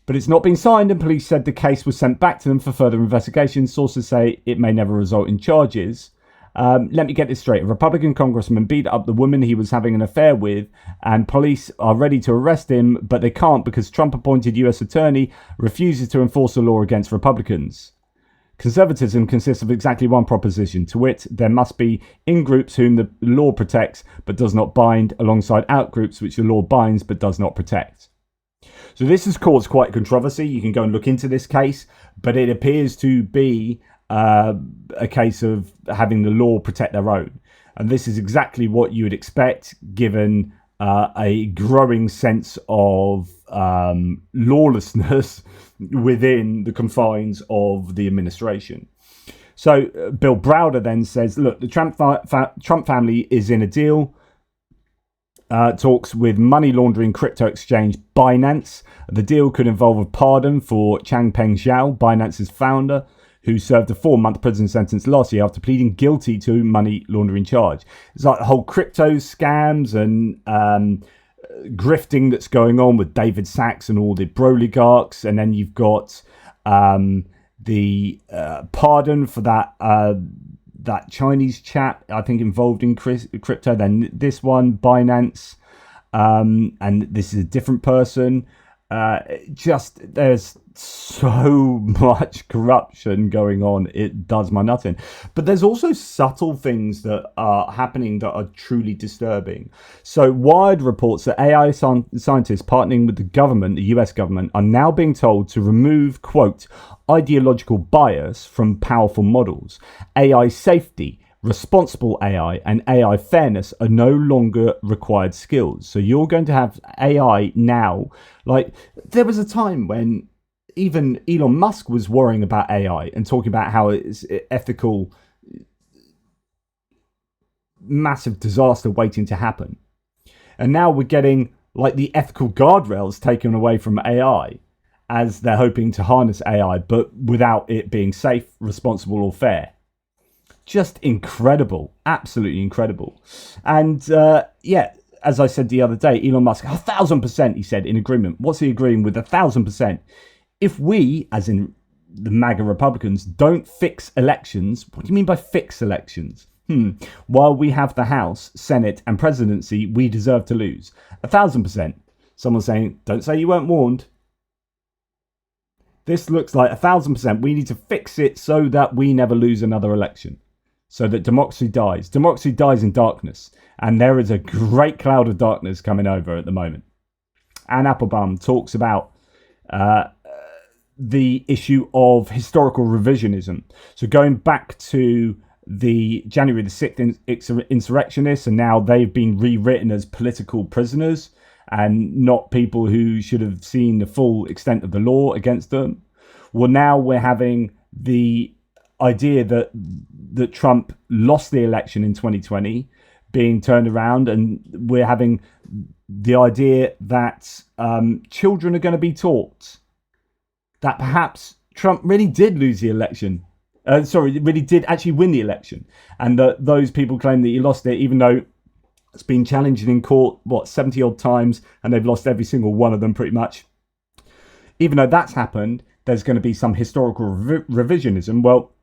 But it's not been signed, and police said the case was sent back to them for further investigation. Sources say it may never result in charges. Let me get this straight. A Republican congressman beat up the woman he was having an affair with, and police are ready to arrest him, but they can't because Trump-appointed US attorney refuses to enforce the law against Republicans. Conservatism consists of exactly one proposition, to wit, there must be in-groups whom the law protects but does not bind, alongside out-groups which the law binds but does not protect. So this has caused quite controversy. You can go and look into this case, but it appears to be a case of having the law protect their own. And this is exactly what you would expect, given a growing sense of lawlessness within the confines of the administration. So Bill Browder then says, look, the Trump family is in a deal. Talks with money laundering crypto exchange Binance. The deal could involve a pardon for Changpeng Zhao, Binance's founder, who served a 4-month prison sentence last year after pleading guilty to money laundering charge. It's like the whole crypto scams and grifting that's going on with David Sachs and all the broligarchs, and then you've got the pardon for that Chinese chap, I think, involved in crypto. Then this one, Binance, and this is a different person. There's so much corruption going on, it does my nut in. But there's also subtle things that are happening that are truly disturbing. So Wired reports that AI scientists partnering with the government, the US government, are now being told to remove, quote, ideological bias from powerful models. AI safety, responsible AI, and AI fairness are no longer required skills. So you're going to have AI now. Like, there was a time when even Elon Musk was worrying about AI and talking about how it's ethical, massive disaster waiting to happen. And now we're getting like the ethical guardrails taken away from AI, as they're hoping to harness AI, but without it being safe, responsible, or fair. Just incredible. Absolutely incredible. And yeah, as I said the other day, Elon Musk, 1,000%, he said, in agreement. What's he agreeing with? 1,000%. If we, as in the MAGA Republicans, don't fix elections, what do you mean by fix elections? While we have the House, Senate, and presidency, we deserve to lose. 1,000%. Someone's saying, don't say you weren't warned. This looks like 1,000%. We need to fix it so that we never lose another election. So that democracy dies. Democracy dies in darkness. And there is a great cloud of darkness coming over at the moment. Anne Applebaum talks about the issue of historical revisionism. So going back to the January the 6th insurrectionists, and now they've been rewritten as political prisoners and not people who should have seen the full extent of the law against them. Well, now we're having the idea that Trump lost the election in 2020 being turned around, and we're having the idea that children are going to be taught that perhaps Trump really did lose the election. Really did actually win the election. And those people claim that he lost it, even though it's been challenged in court, 70 odd times, and they've lost every single one of them pretty much. Even though that's happened, there's going to be some historical revisionism. Well,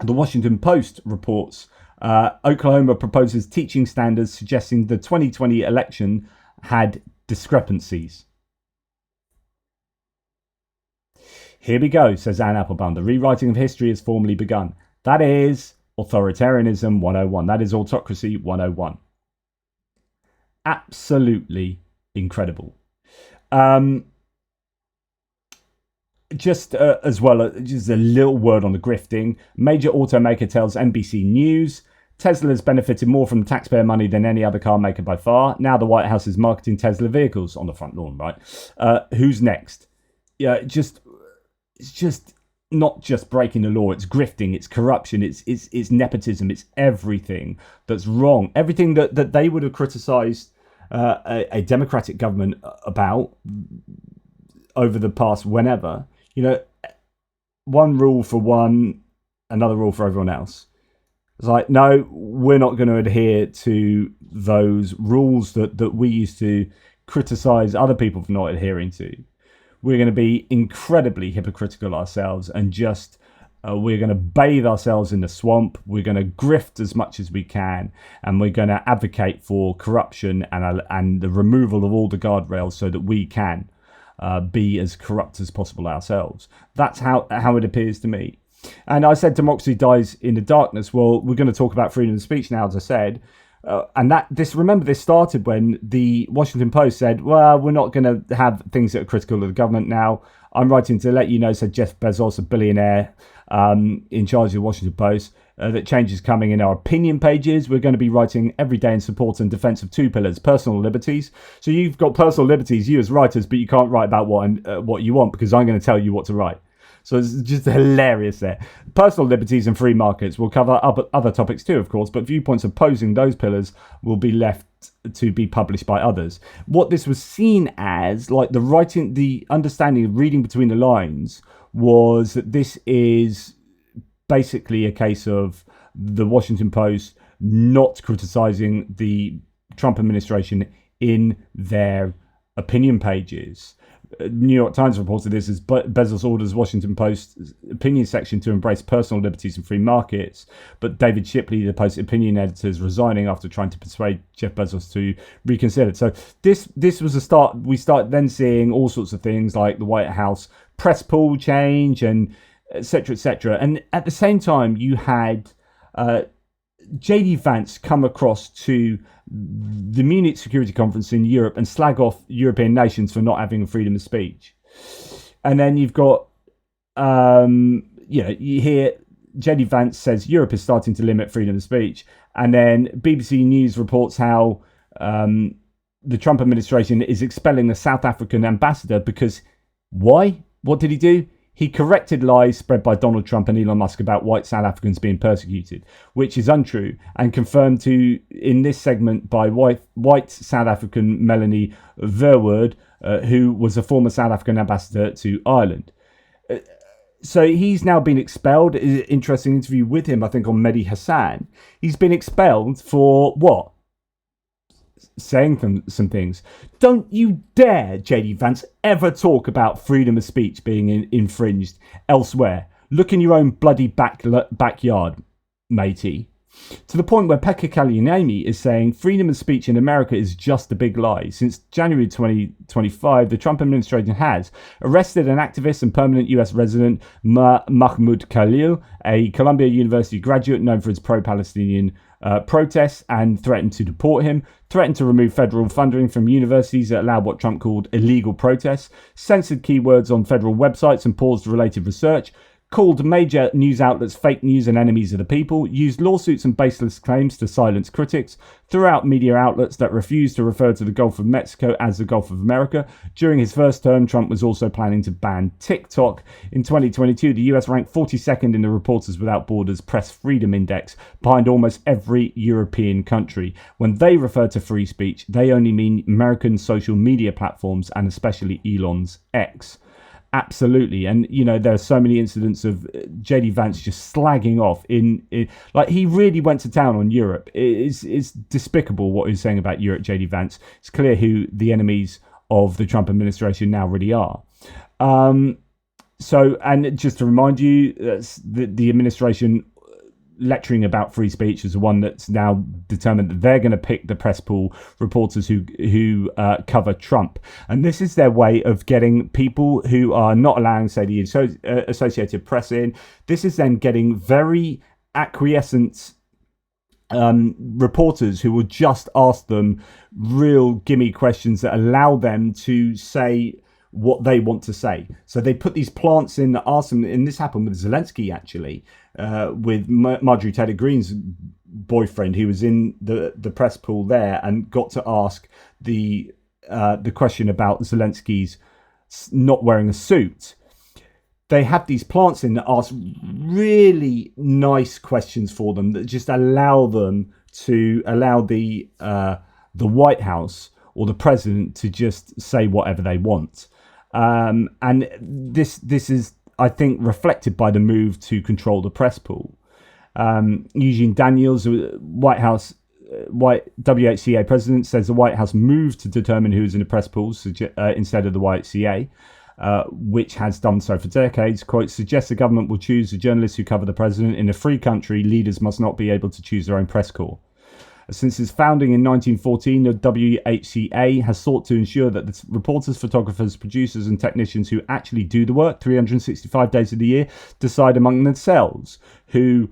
the Washington Post reports Oklahoma proposes teaching standards suggesting the 2020 election had discrepancies. Here we go, says Anne Applebaum. The rewriting of history has formally begun. That is authoritarianism 101. That is autocracy 101. Absolutely incredible. Just as well, just a little word on the grifting. Major automaker tells NBC News Tesla's benefited more from taxpayer money than any other car maker by far. Now the White House is marketing Tesla vehicles on the front lawn, right? Who's next? Yeah, it's just not just breaking the law. It's grifting. It's corruption. It's nepotism. It's everything that's wrong. Everything that they would have criticised a democratic government about over the past whenever. You know, one rule for one, another rule for everyone else. It's like, no, we're not going to adhere to those rules that we used to criticise other people for not adhering to. We're going to be incredibly hypocritical ourselves and just we're going to bathe ourselves in the swamp. We're going to grift as much as we can, and we're going to advocate for corruption and the removal of all the guardrails so that we can be as corrupt as possible ourselves. That's how it appears to me. And I said democracy dies in the darkness. Well, we're going to talk about freedom of speech now, as I said. And this started when the Washington Post said, well, we're not going to have things that are critical of the government now. I'm writing to let you know, said Jeff Bezos, a billionaire in charge of the Washington Post, that change is coming in our opinion pages. We're going to be writing every day in support and defense of two pillars: personal liberties. So you've got personal liberties, you as writers, but you can't write about what you want because I'm going to tell you what to write. So it's just hilarious there. Personal liberties and free markets. We'll cover other topics too, of course, but viewpoints opposing those pillars will be left to be published by others. What this was seen as, like the understanding of reading between the lines, was that this is basically a case of the Washington Post not criticizing the Trump administration in their opinion pages. New York Times reported this as Bezos orders Washington Post's opinion section to embrace personal liberties and free markets, but David Shipley, the Post opinion editor, is resigning after trying to persuade Jeff Bezos to reconsider. So this was a start. We start then seeing all sorts of things like the White House press pool change and et cetera, and at the same time you had J.D. Vance come across to the Munich Security Conference in Europe and slag off European nations for not having freedom of speech. And then you've got, you hear J.D. Vance says Europe is starting to limit freedom of speech. And then BBC News reports how the Trump administration is expelling the South African ambassador because why? What did he do? He corrected lies spread by Donald Trump and Elon Musk about white South Africans being persecuted, which is untrue, and confirmed in this segment by white South African Melanie Verwoerd, who was a former South African ambassador to Ireland. So he's now been expelled. Interesting interview with him, I think, on Mehdi Hassan. He's been expelled for what? Saying some things. Don't you dare, J.D. Vance, ever talk about freedom of speech being infringed elsewhere. Look in your own bloody backyard, matey. To the point where Pekka Kallianiemi is saying freedom of speech in America is just a big lie. Since January 2025, the Trump administration has arrested an activist and permanent US resident, Mahmoud Khalil, a Columbia University graduate known for his pro-Palestinian protests, and threatened to deport him, threatened to remove federal funding from universities that allowed what Trump called illegal protests, censored keywords on federal websites and paused related research, called major news outlets fake news and enemies of the people, used lawsuits and baseless claims to silence critics, threw out media outlets that refused to refer to the Gulf of Mexico as the Gulf of America. During his first term, Trump was also planning to ban TikTok. In 2022, the US ranked 42nd in the Reporters Without Borders Press Freedom Index, behind almost every European country. When they refer to free speech, they only mean American social media platforms and especially Elon's X. Absolutely. And, you know, there are so many incidents of J.D. Vance just slagging off in like, he really went to town on Europe. It's despicable what he's saying about Europe, J.D. Vance. It's clear who the enemies of the Trump administration now really are. So, and just to remind you, the administration lecturing about free speech is the one that's now determined that they're going to pick the press pool reporters who cover Trump. And this is their way of getting people who are not allowing, say, the Associated Press in. This is then getting very acquiescent reporters who will just ask them real gimme questions that allow them to say what they want to say. So they put these plants in that ask them, and this happened with Zelensky actually, with Marjorie Taylor Greene's boyfriend, who was in the press pool there and got to ask the question about Zelensky's not wearing a suit. They have these plants in that ask really nice questions for them that just allow them to allow the White House or the president to just say whatever they want. And this is, I think, reflected by the move to control the press pool. Eugene Daniels, WHCA president, says the White House moved to determine who's in the press pool instead of the WHCA, which has done so for decades. Quote, suggests the government will choose the journalists who cover the president. In a free country, leaders must not be able to choose their own press corps. Since its founding in 1914, the WHCA has sought to ensure that the reporters, photographers, producers and technicians who actually do the work 365 days of the year decide among themselves how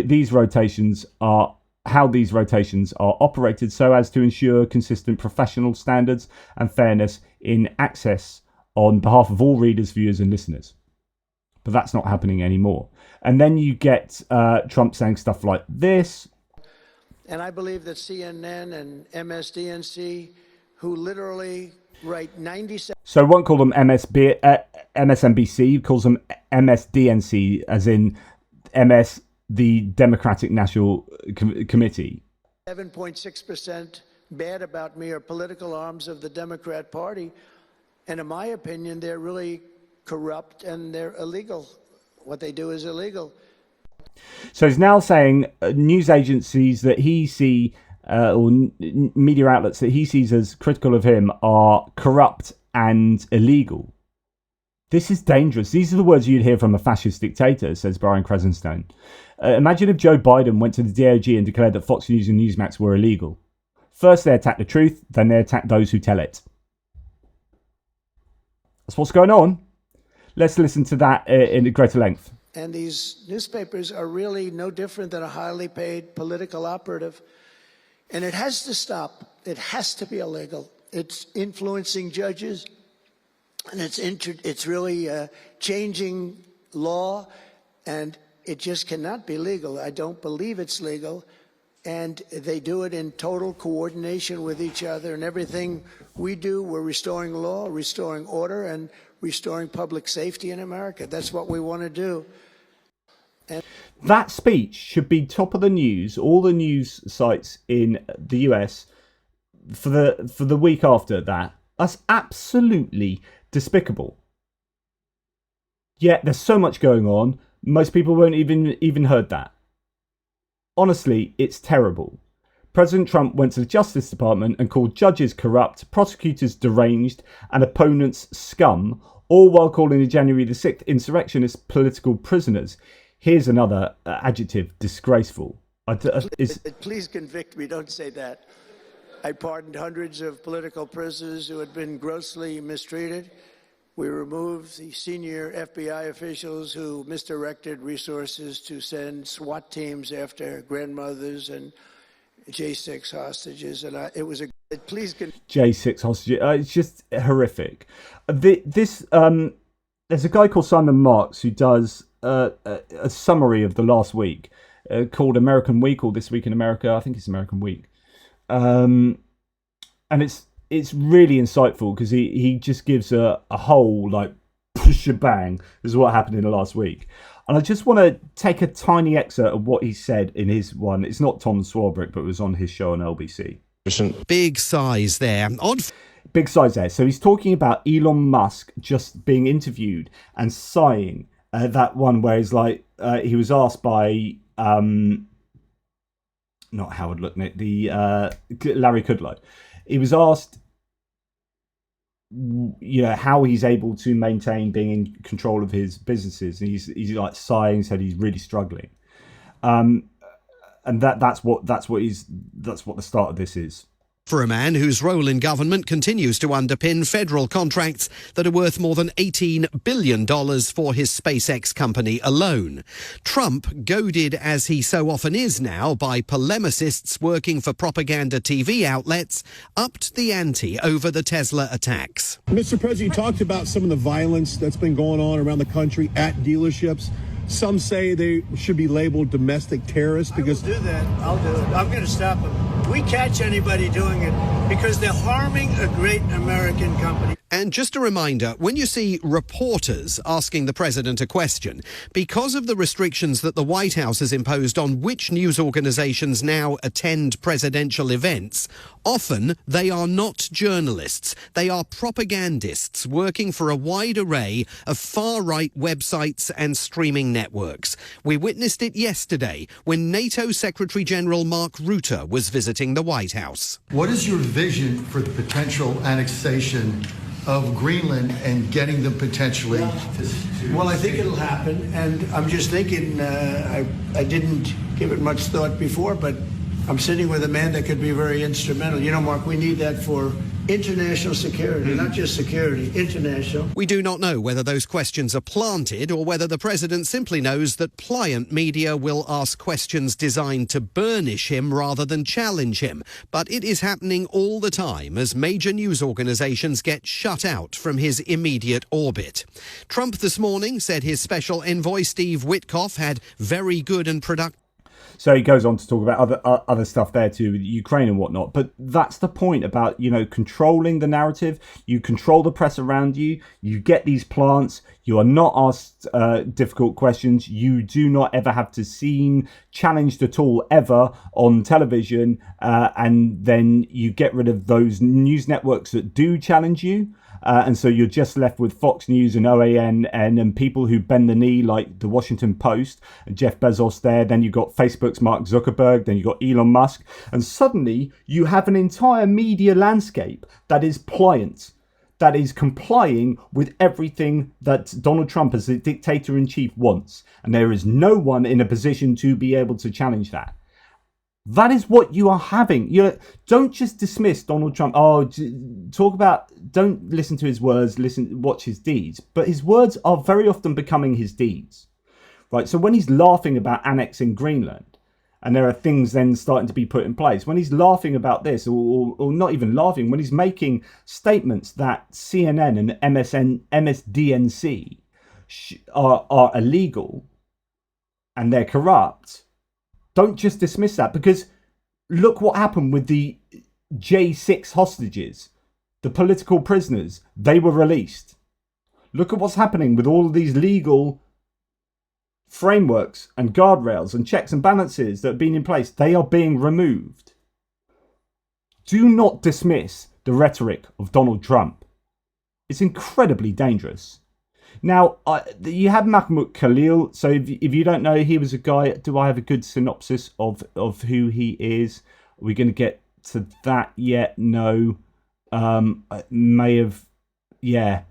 these rotations are operated so as to ensure consistent professional standards and fairness in access on behalf of all readers, viewers and listeners. But that's not happening anymore. And then you get Trump saying stuff like this. And I believe that CNN and MSDNC, who literally write 97... So won't call them MSNBC, he calls them MSDNC, as in MS, the Democratic National Committee. 7.6% bad about me are political arms of the Democrat Party. And in my opinion, they're really corrupt and they're illegal. What they do is illegal. So he's now saying news agencies that he sees, or media outlets that he sees as critical of him, are corrupt and illegal. This is dangerous. These are the words you'd hear from a fascist dictator, says Brian Kresenstone. Imagine if Joe Biden went to the DOJ and declared that Fox News and Newsmax were illegal. First they attack the truth, then they attack those who tell it. That's what's going on. Let's listen to that in greater length. And these newspapers are really no different than a highly paid political operative. And it has to stop. It has to be illegal. It's influencing judges, and it's really changing law, and it just cannot be legal. I don't believe it's legal. And they do it in total coordination with each other. And everything we do, we're restoring law, restoring order, and restoring public safety in America. That's what we want to do. That speech should be top of the news, all the news sites in the US for the week after that. That's absolutely despicable. Yet there's so much going on, most people won't even heard that. Honestly, it's terrible. President Trump went to the Justice Department and called judges corrupt, prosecutors deranged, and opponents scum, all while calling the January the 6th insurrectionists political prisoners. Here's another adjective, disgraceful. Please convict me, don't say that. I pardoned hundreds of political prisoners who had been grossly mistreated. We removed the senior FBI officials who misdirected resources to send SWAT teams after grandmothers and J6 hostages. And it was a... Please... J6 hostages. It's just horrific. There's a guy called Simon Marks who does a summary of the last week called American Week, or This Week in America. I think it's American Week. And it's really insightful because he just gives a whole like shebang. This is what happened in the last week. And I just want to take a tiny excerpt of what he said in his one. It's not Tom Swarbrick, but it was on his show on LBC. Big size there. big size there. So he's talking about Elon Musk just being interviewed and sighing. That one where he's like, he was asked by not Howard Lutnick, the Larry Kudlow. He was asked, how he's able to maintain being in control of his businesses, and he's like sighing, said he's really struggling. And that's what the start of this is. For a man whose role in government continues to underpin federal contracts that are worth more than $18 billion for his SpaceX company alone. Trump, goaded as he so often is now by polemicists working for propaganda TV outlets, upped the ante over the Tesla attacks. Mr. President, you talked about some of the violence that's been going on around the country at dealerships. Some say they should be labeled domestic terrorists because... I will do that. I'll do it. I'm going to stop them. We catch anybody doing it because they're harming a great American company. And just a reminder, when you see reporters asking the president a question, because of the restrictions that the White House has imposed on which news organizations now attend presidential events, often they are not journalists. They are propagandists working for a wide array of far-right websites and streaming networks. We witnessed it yesterday when NATO Secretary General Mark Rutte was visiting the White House. What is your vision for the potential annexation of Greenland and getting them potentially Well, I think it'll happen, and I'm just thinking, I didn't give it much thought before, but I'm sitting with a man that could be very instrumental. You know, Mark, we need that for international security, not just security, international. We do not know whether those questions are planted or whether the president simply knows that pliant media will ask questions designed to burnish him rather than challenge him. But it is happening all the time as major news organizations get shut out from his immediate orbit. Trump this morning said his special envoy Steve Witkoff had very good and productive. So he goes on to talk about other stuff there too, with Ukraine and whatnot. But that's the point about, controlling the narrative. You control the press around you. You get these plants. You are not asked difficult questions. You do not ever have to seem challenged at all, ever, on television. And then you get rid of those news networks that do challenge you. And so you're just left with Fox News and OAN and people who bend the knee, like the Washington Post and Jeff Bezos there. Then you've got Facebook's Mark Zuckerberg. Then you've got Elon Musk. And suddenly you have an entire media landscape that is pliant, that is complying with everything that Donald Trump as the dictator-in-chief wants. And there is no one in a position to be able to challenge that. That is what you are having. Don't just dismiss Donald Trump. Don't listen to his words, watch his deeds. But his words are very often becoming his deeds, right? So when he's laughing about annexing Greenland, and there are things then starting to be put in place, when he's laughing about this, or not even laughing, when he's making statements that CNN and MSDNC are illegal and they're corrupt, don't just dismiss that, because look what happened with the J6 hostages, the political prisoners. They were released. Look at what's happening with all of these legal frameworks and guardrails and checks and balances that have been in place. They are being removed. Do not dismiss the rhetoric of Donald Trump. It's incredibly dangerous. Now, you have Mahmoud Khalil. So if you don't know, he was a guy. Do I have a good synopsis of who he is? Are we going to get to that yet? No. I may have. Yeah.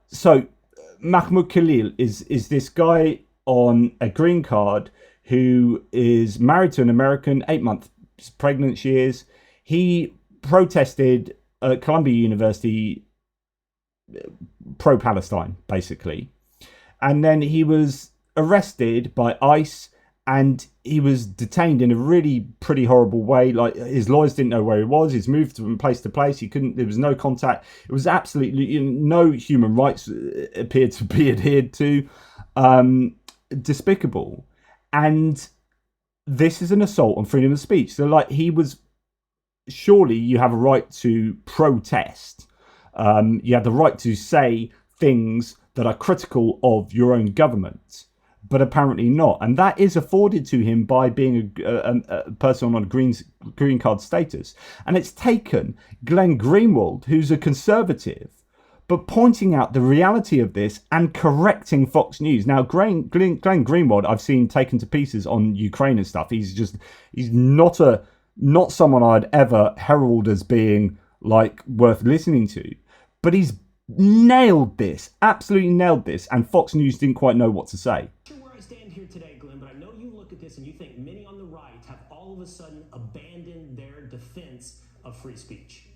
So Mahmoud Khalil is this guy on a green card who is married to an American, 8 months pregnant she is. He protested at Columbia University pro-Palestine, basically. And then he was arrested by ICE and he was detained in a really pretty horrible way. Like, his lawyers didn't know where he was. He's moved from place to place. There was no contact. It was absolutely, no human rights appeared to be adhered to. Despicable. And this is an assault on freedom of speech. So, surely you have a right to protest. You have the right to say things that are critical of your own government. but apparently not. And that is afforded to him by being a person on a green card status. And it's taken Glenn Greenwald, who's a conservative, but pointing out the reality of this and correcting Fox News. Now, Glenn Greenwald, I've seen taken to pieces on Ukraine and stuff. He's not someone I'd ever herald as being like worth listening to, but he's nailed this, absolutely nailed this, and Fox News didn't quite know what to say. Where I stand here today, Glenn, but I know you look at this and you think many on the right have all of a sudden abandoned their defense of free speech.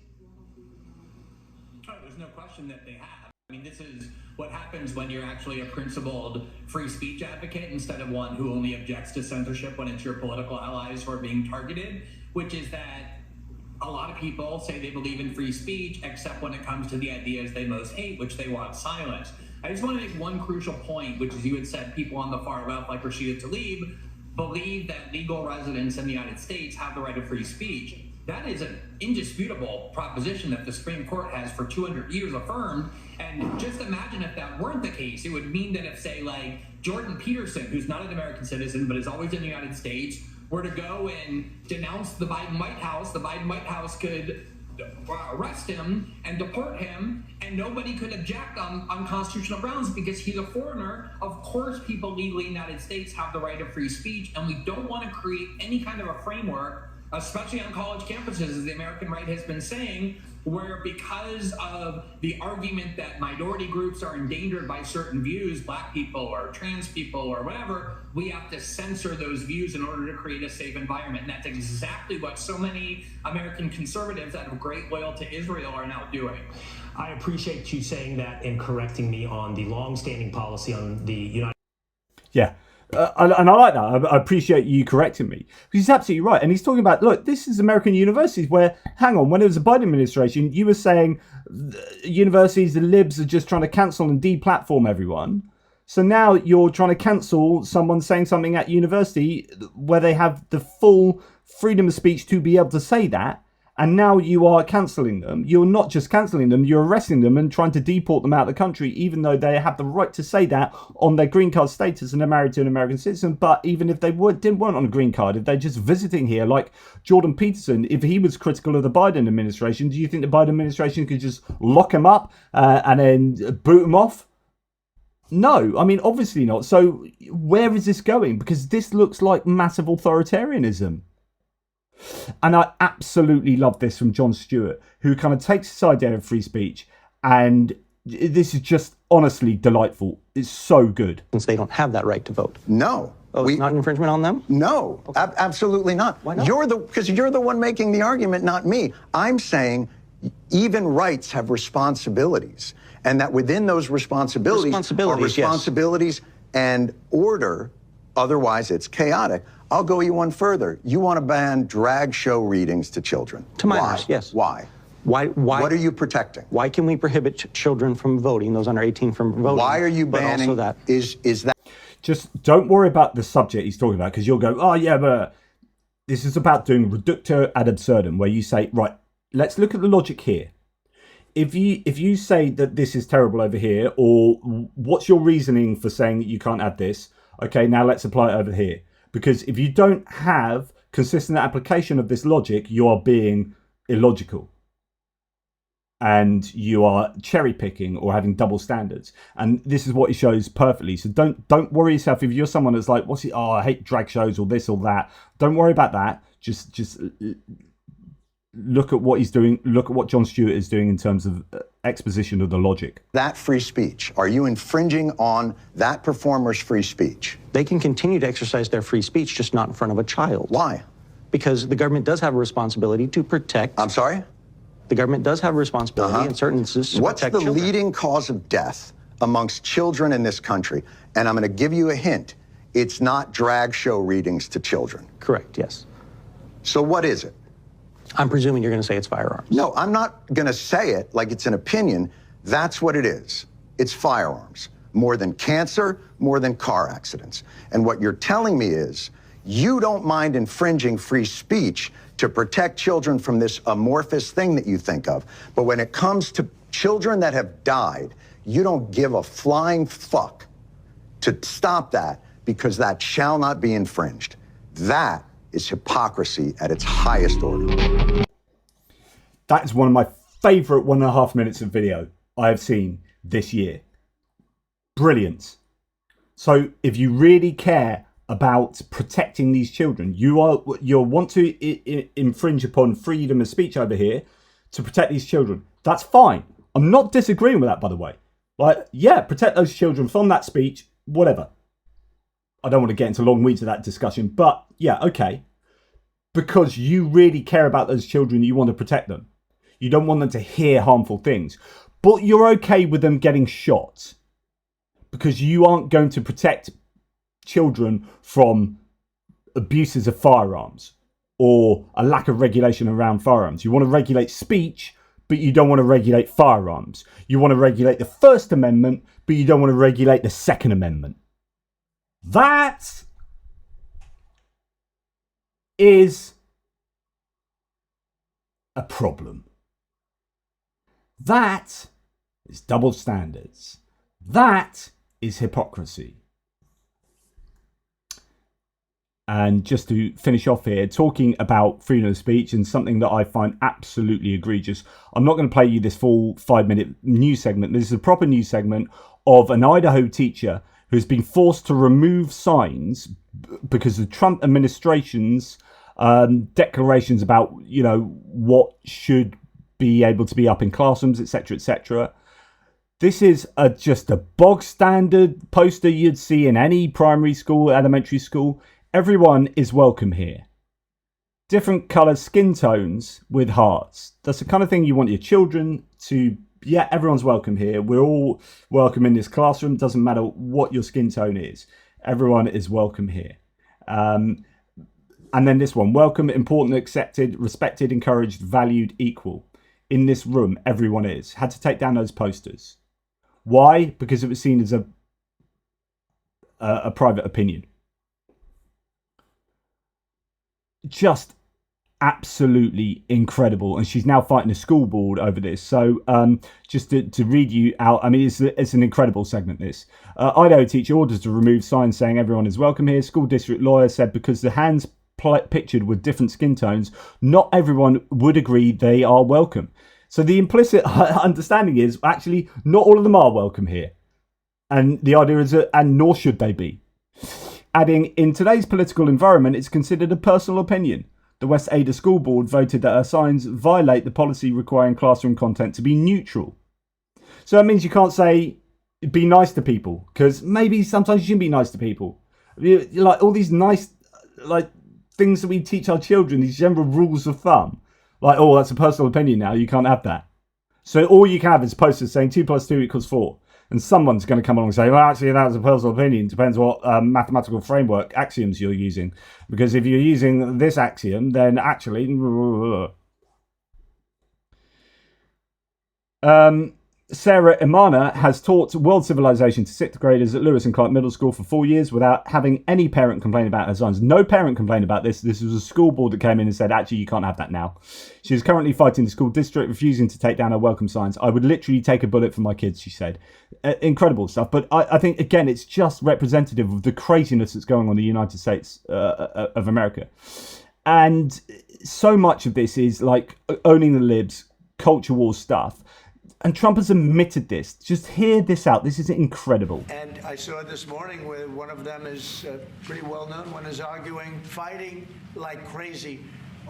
Oh, there's no question that they have. I mean, this is what happens when you're actually a principled free speech advocate instead of one who only objects to censorship when it's your political allies who are being targeted, which is that a lot of people say they believe in free speech, except when it comes to the ideas they most hate, which they want silenced. I just want to make one crucial point, which is you had said people on the far left, like Rashida Tlaib, believe that legal residents in the United States have the right of free speech. That is an indisputable proposition that the Supreme Court has for 200 years affirmed. And just imagine if that weren't the case, it would mean that if, say, like Jordan Peterson, who's not an American citizen, but is always in the United States, were to go and denounce the Biden White House could arrest him and deport him, and nobody could object on constitutional grounds because he's a foreigner. Of course, people legally in the United States have the right of free speech, and we don't want to create any kind of a framework, especially on college campuses, as the American right has been saying, where because of the argument that minority groups are endangered by certain views, black people or trans people or whatever, we have to censor those views in order to create a safe environment. And that's exactly what so many American conservatives that have great loyalty to Israel are now doing. I appreciate you saying that and correcting me on the long-standing policy on the United. Yeah. And I like that. I appreciate you correcting me. Because he's absolutely right. And he's talking about, look, this is American universities where, hang on, when it was a Biden administration, you were saying universities, the libs are just trying to cancel and deplatform everyone. So now you're trying to cancel someone saying something at university where they have the full freedom of speech to be able to say that. And now you are cancelling them. You're not just cancelling them, you're arresting them and trying to deport them out of the country, even though they have the right to say that on their green card status and they're married to an American citizen. But even if they weren't on a green card, if they're just visiting here, like Jordan Peterson, if he was critical of the Biden administration, do you think the Biden administration could just lock him up and then boot him off? No, I mean, obviously not. So where is this going? Because this looks like massive authoritarianism. And I absolutely love this from Jon Stewart, who kind of takes this idea of free speech, and this is just honestly delightful. It's so good. Since they don't have that right to vote. No. Oh, it's not an infringement on them? No, okay. Absolutely not. Why not? Because you're the one making the argument, not me. I'm saying even rights have responsibilities, and that within those responsibilities are responsibilities and order. Otherwise, it's chaotic. I'll go you one further. You want to ban drag show readings to children. To minors, yes. Why? Why? What are you protecting? Why can we prohibit children from voting, those under 18 from voting? Why are you banning? But also that. Is that? Just don't worry about the subject he's talking about, because you'll go, oh yeah, but this is about doing reductio ad absurdum, where you say, right, let's look at the logic here. If you say that this is terrible over here, or what's your reasoning for saying that you can't add this? Okay, now let's apply it over here. Because if you don't have consistent application of this logic, you are being illogical. And you are cherry picking or having double standards. And this is what he shows perfectly. So don't worry yourself if you're someone that's like, what's it? Oh, I hate drag shows or this or that. Don't worry about that. Just look at what he's doing. Look at what Jon Stewart is doing in terms of exposition of the logic. That free speech, are you infringing on that performer's free speech? They can continue to exercise their free speech, just not in front of a child. Why? Because the government does have a responsibility to protect. I'm sorry? The government does have a responsibility in certain instances to What's protect the children. leading cause of death amongst children in this country? And I'm going to give you a hint. It's not drag show readings to children. Correct, yes. So what is it? I'm presuming you're going to say it's firearms. No, I'm not going to say it like it's an opinion. That's what it is. It's firearms. More than cancer, more than car accidents. And what you're telling me is you don't mind infringing free speech to protect children from this amorphous thing that you think of. But when it comes to children that have died, you don't give a flying fuck to stop that because that shall not be infringed. That is hypocrisy at its highest order. That is one of my favourite 1.5 minutes of video I have seen this year. Brilliant. So if you really care about protecting these children, you want to infringe upon freedom of speech over here to protect these children. That's fine. I'm not disagreeing with that, by the way. Like, yeah, protect those children from that speech, whatever. I don't want to get into long weeds of that discussion, but yeah, okay. Because you really care about those children, you want to protect them. You don't want them to hear harmful things. But you're okay with them getting shot. Because you aren't going to protect children from abuses of firearms or a lack of regulation around firearms. You want to regulate speech, but you don't want to regulate firearms. You want to regulate the First Amendment, but you don't want to regulate the Second Amendment. That is a problem. That is double standards. That is hypocrisy. And just to finish off here, talking about freedom of speech and something that I find absolutely egregious. I'm not going to play you this full 5-minute news segment. This is a proper news segment of an Idaho teacher who's been forced to remove signs because of the Trump administration's declarations about, you know, what should be able to be up in classrooms, etc., etc. This is just a bog standard poster you'd see in any primary school, elementary school. Everyone is welcome here. Different colour skin tones with hearts. That's the kind of thing you want your children to... Yeah, everyone's welcome here. We're all welcome in this classroom. Doesn't matter what your skin tone is. Everyone is welcome here. And then this one. Welcome, important, accepted, respected, encouraged, valued, equal. In this room, everyone is. Had to take down those posters. Why? Because it was seen as a private opinion. Just absolutely incredible, and she's now fighting a school board over this. So just to read you out, I mean, it's an incredible segment, this. Idaho teacher orders to remove signs saying everyone is welcome here. School district lawyer said because the hands pictured with different skin tones, not everyone would agree they are welcome. So the implicit understanding is actually not all of them are welcome here. And the idea is that, and nor should they be. Adding, in today's political environment, it's considered a personal opinion. The West Ada School Board voted that our signs violate the policy requiring classroom content to be neutral. So that means you can't say, be nice to people, because maybe sometimes you shouldn't be nice to people. Like all these nice like things that we teach our children, these general rules of thumb. Like, oh, that's a personal opinion now, you can't have that. So all you can have is posters saying 2 + 2 = 4. And someone's going to come along and say, well, actually, that was a personal opinion. Depends what mathematical framework, axioms you're using. Because if you're using this axiom, then actually... Sarah Imana has taught world civilization to 6th graders at Lewis and Clark Middle School for 4 years without having any parent complain about her signs. No parent complained about this. This was a school board that came in and said, actually, you can't have that now. She is currently fighting the school district, refusing to take down her welcome signs. I would literally take a bullet for my kids, she said. Incredible stuff. But I think, again, it's just representative of the craziness that's going on in the United States of America. And so much of this is like owning the libs, culture war stuff. And Trump has admitted this. Just hear this out. This is incredible. And I saw this morning where one of them is pretty well known, one is arguing, fighting like crazy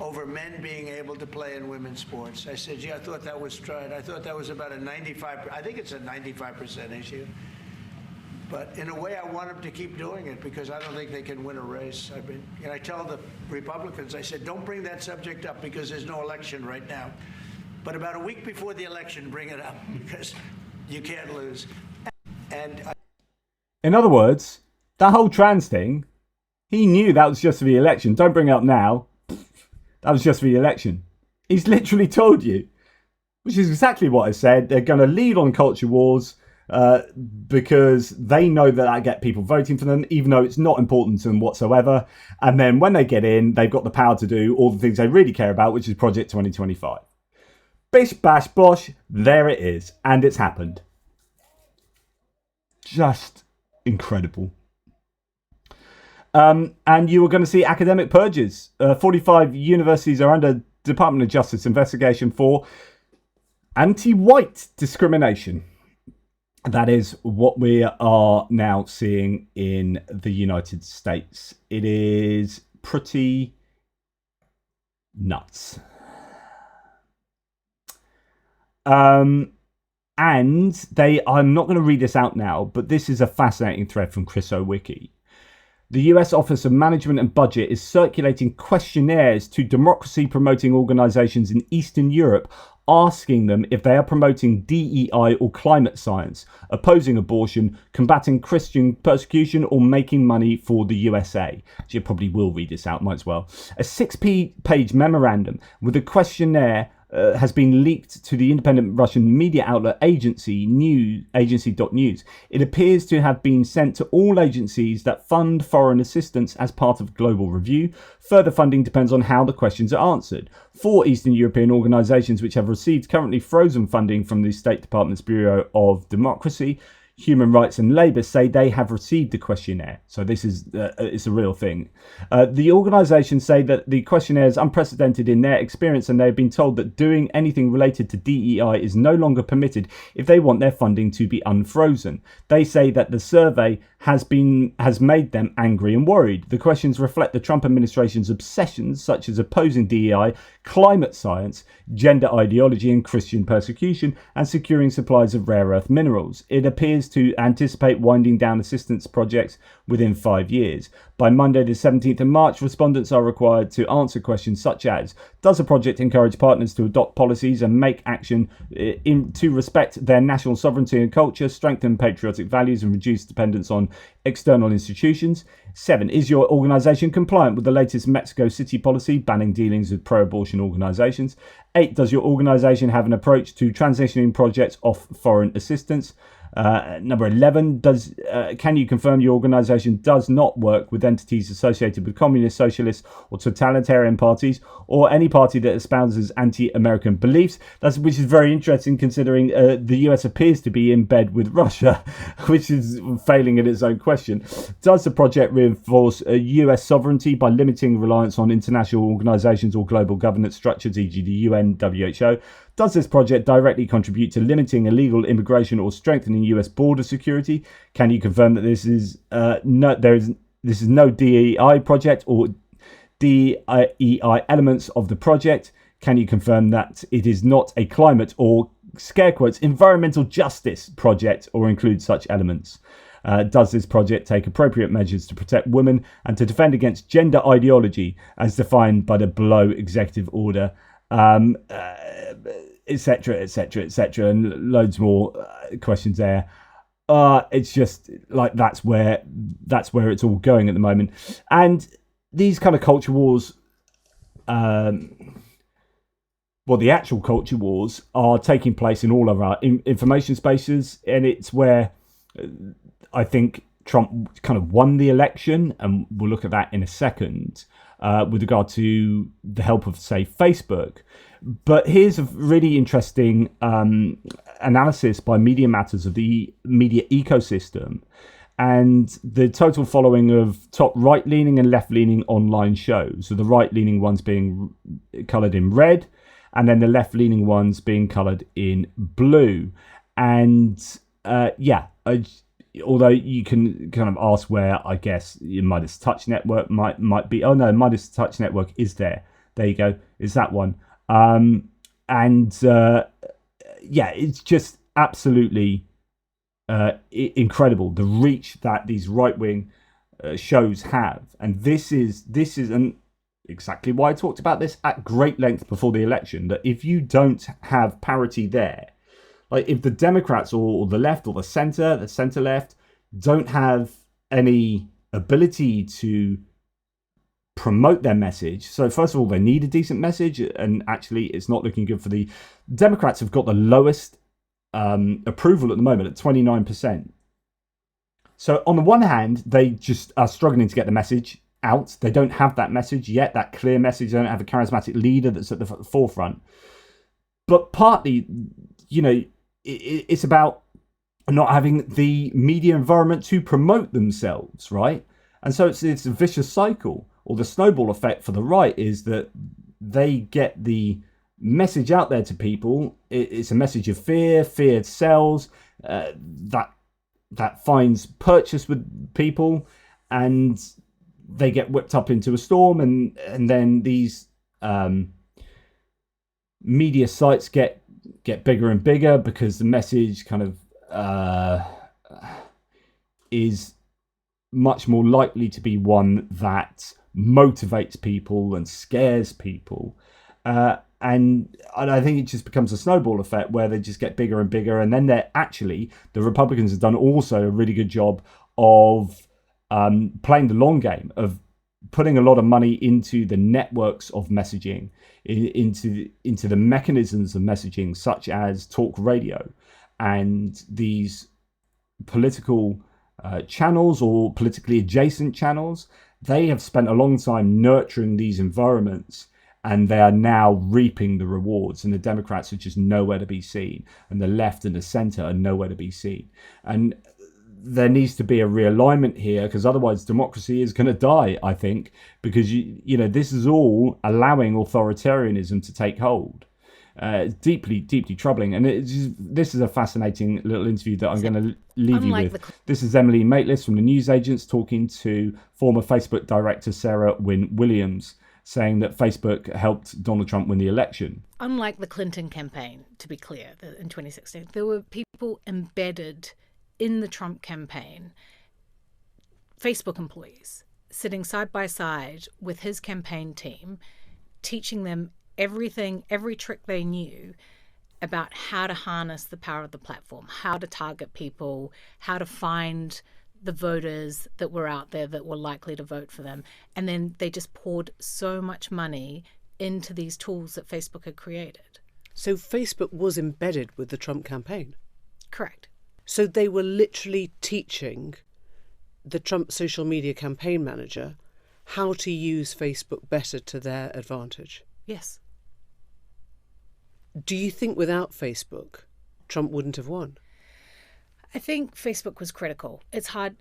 over men being able to play in women's sports. I said, yeah, I thought that was tried. I thought that was about a 95, I think it's a 95% issue. But in a way, I want them to keep doing it because I don't think they can win a race. I mean, and I tell the Republicans, I said, don't bring that subject up because there's no election right now. But about a week before the election, bring it up because you can't lose. And in other words, that whole trans thing, he knew that was just for the election. Don't bring it up now. That was just for the election. He's literally told you, which is exactly what I said. They're going to lead on culture wars because they know that get people voting for them, even though it's not important to them whatsoever. And then when they get in, they've got the power to do all the things they really care about, which is Project 2025. Bish, bash, bosh, there it is. And it's happened. Just incredible. And you were going to see academic purges. 45 universities are under Department of Justice investigation for anti-white discrimination. That is what we are now seeing in the United States. It is pretty nuts. And I'm not going to read this out now, but this is a fascinating thread from Chris Owicki. The US Office of Management and Budget is circulating questionnaires to democracy-promoting organisations in Eastern Europe, asking them if they are promoting DEI or climate science, opposing abortion, combating Christian persecution, or making money for the USA. You probably will read this out, might as well. A 6-page memorandum with a questionnaire has been leaked to the independent Russian media outlet agency.news. It appears to have been sent to all agencies that fund foreign assistance as part of global review. Further funding depends on how the questions are answered. 4 Eastern European organisations which have received currently frozen funding from the State Department's Bureau of Democracy, Human Rights and Labour say they have received the questionnaire. So this is it's a real thing. The organisations say that the questionnaire is unprecedented in their experience, and they have been told that doing anything related to DEI is no longer permitted if they want their funding to be unfrozen. They say that the survey has made them angry and worried. The questions reflect the Trump administration's obsessions, such as opposing DEI, climate science, gender ideology and Christian persecution, and securing supplies of rare earth minerals. It appears to anticipate winding down assistance projects within 5 years. By Monday the 17th of March, respondents are required to answer questions such as: does the project encourage partners to adopt policies and make action to respect their national sovereignty and culture, strengthen patriotic values and reduce dependence on external institutions? 7. Is your organisation compliant with the latest Mexico City policy banning dealings with pro-abortion organisations? 8. Does your organisation have an approach to transitioning projects off foreign assistance? Number 11, can you confirm your organisation does not work with entities associated with communist, socialist or totalitarian parties, or any party that espouses anti-American beliefs? Which is very interesting, considering the US appears to be in bed with Russia, which is failing in its own question. Does the project reinforce US sovereignty by limiting reliance on international organisations or global governance structures, e.g. the UN, WHO? Does this project directly contribute to limiting illegal immigration or strengthening US border security? Can you confirm that this is no DEI project or DEI elements of the project? Can you confirm that it is not a climate or, scare quotes, environmental justice project or include such elements? Does this project take appropriate measures to protect women and to defend against gender ideology as defined by the below executive order? Etc., etc., etc., and loads more questions there. It's just like that's where it's all going at the moment, and these kind of culture wars, the actual culture wars are taking place in all of our information spaces, and it's where I think Trump kind of won the election, and we'll look at that in a second with regard to the help of, say, Facebook. But here's a really interesting analysis by Media Matters of the media ecosystem and the total following of top right-leaning and left-leaning online shows. So the right-leaning ones being coloured in red, and then the left-leaning ones being coloured in blue. And although you can kind of ask where, I guess, your Midas Touch Network might be. Oh no, Midas Touch Network is there. There you go. It's that one. It's just absolutely incredible, the reach that these right-wing shows have. And this is exactly why I talked about this at great length before the election, that if you don't have parity there, like if the Democrats or the left or the center left don't have any ability to promote their message. So first of all, they need a decent message, and actually it's not looking good for the Democrats. Have got the lowest approval at the moment at 29%. So on the one hand, they just are struggling to get the message out. They don't have that message yet, that clear message. They don't have a charismatic leader that's at the forefront. But partly, it's about not having the media environment to promote themselves, right? And so it's a vicious cycle, or the snowball effect for the right is that they get the message out there to people. It's a message of fear. Fear sells. That finds purchase with people, and they get whipped up into a storm, and then these media sites get bigger and bigger because the message kind of is much more likely to be one that motivates people and scares people. And I think it just becomes a snowball effect where they just get bigger and bigger. And then the Republicans have done also a really good job of playing the long game, of putting a lot of money into the networks of messaging, into the mechanisms of messaging, such as talk radio and these political channels or politically adjacent channels. They have spent a long time nurturing these environments, and they are now reaping the rewards, and the Democrats are just nowhere to be seen, and the left and the center are nowhere to be seen. And there needs to be a realignment here, because otherwise democracy is going to die, I think, because this is all allowing authoritarianism to take hold. It's deeply troubling, and this is a fascinating little interview that I'm going to leave you with. This is Emily Maitlis from the News Agents talking to former Facebook director Sarah Wynne Williams, saying that Facebook helped Donald Trump win the election. Unlike the Clinton campaign, to be clear, in 2016, there were people embedded in the Trump campaign, Facebook employees, sitting side by side with his campaign team, teaching them everything, every trick they knew about how to harness the power of the platform, how to target people, how to find the voters that were out there that were likely to vote for them. And then they just poured so much money into these tools that Facebook had created. So Facebook was embedded with the Trump campaign? Correct. So they were literally teaching the Trump social media campaign manager how to use Facebook better to their advantage? Yes. Do you think without Facebook, Trump wouldn't have won? I think Facebook was critical. It's hard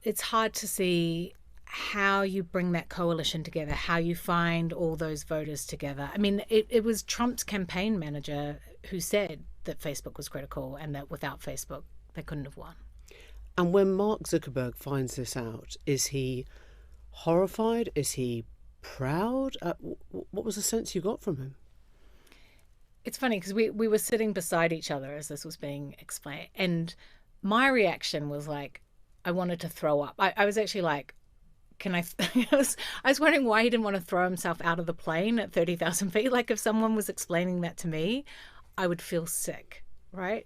to see how you bring that coalition together, how you find all those voters together. I mean, it was Trump's campaign manager who said that Facebook was critical and that without Facebook, they couldn't have won. And when Mark Zuckerberg finds this out, is he horrified? Is he proud? What was the sense you got from him? It's funny because we were sitting beside each other as this was being explained, and my reaction was like, I wanted to throw up. I was actually like, I was wondering why he didn't want to throw himself out of the plane at 30,000 feet. Like if someone was explaining that to me, I would feel sick, right?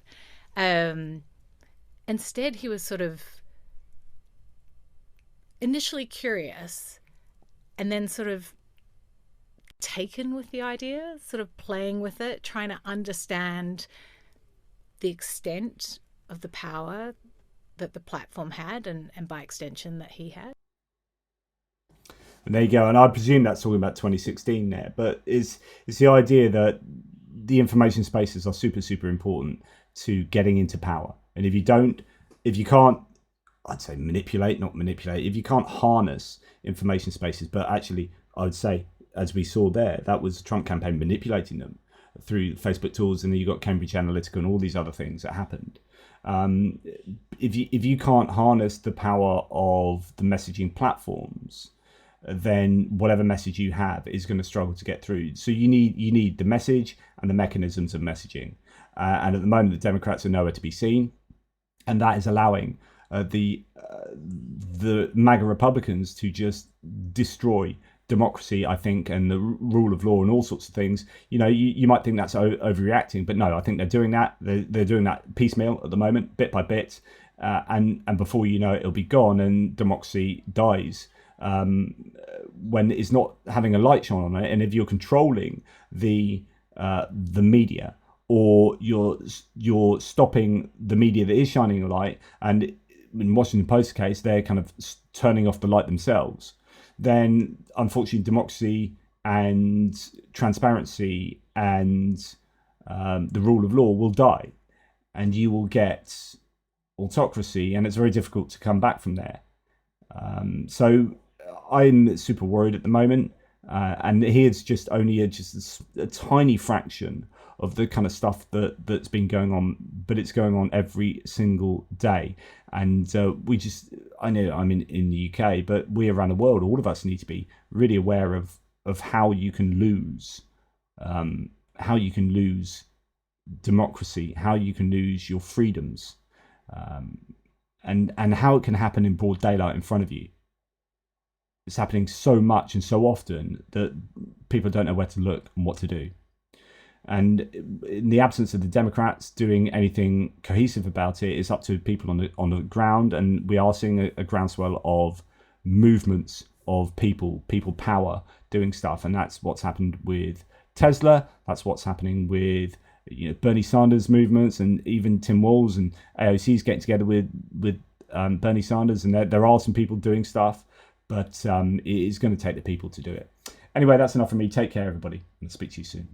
Instead, he was sort of initially curious and then sort of taken with the idea, sort of playing with it, trying to understand the extent of the power that the platform had and by extension that he had. And there you go. And I presume that's talking about 2016 there, but it's the idea that the information spaces are super, super important to getting into power. And if you can't, I'd say not manipulate, if you can't harness information spaces, but actually I would say, as we saw there, that was the Trump campaign manipulating them through Facebook tools, and then you got Cambridge Analytica and all these other things that happened. If you can't harness the power of the messaging platforms, then whatever message you have is going to struggle to get through. So you need the message and the mechanisms of messaging. And at the moment, the Democrats are nowhere to be seen, and that is allowing the MAGA Republicans to just destroy democracy, I think, and the rule of law and all sorts of things. You might think that's overreacting, but no, I think they're doing that. They're doing that piecemeal at the moment, bit by bit, and before you know it, it'll be gone, and democracy dies when it's not having a light shone on it. And if you're controlling the media, or you're stopping the media that is shining a light, and in Washington Post case, they're kind of turning off the light themselves, then unfortunately democracy and transparency and the rule of law will die, and you will get autocracy, and it's very difficult to come back from there. So I'm super worried at the moment. And here's just only a tiny fraction of the kind of stuff that's been going on, but it's going on every single day. And I know I'm in the UK, but we around the world, all of us need to be really aware of how you can lose democracy, how you can lose your freedoms, and how it can happen in broad daylight in front of you. It's happening so much and so often that people don't know where to look and what to do. And in the absence of the Democrats doing anything cohesive about it, it's up to people on the ground. And we are seeing a groundswell of movements of people power doing stuff. And that's what's happened with Tesla. That's what's happening with Bernie Sanders movements, and even Tim Walz and AOC's getting together with Bernie Sanders. And there are some people doing stuff. But it is going to take the people to do it. Anyway, that's enough from me. Take care, everybody, and I'll speak to you soon.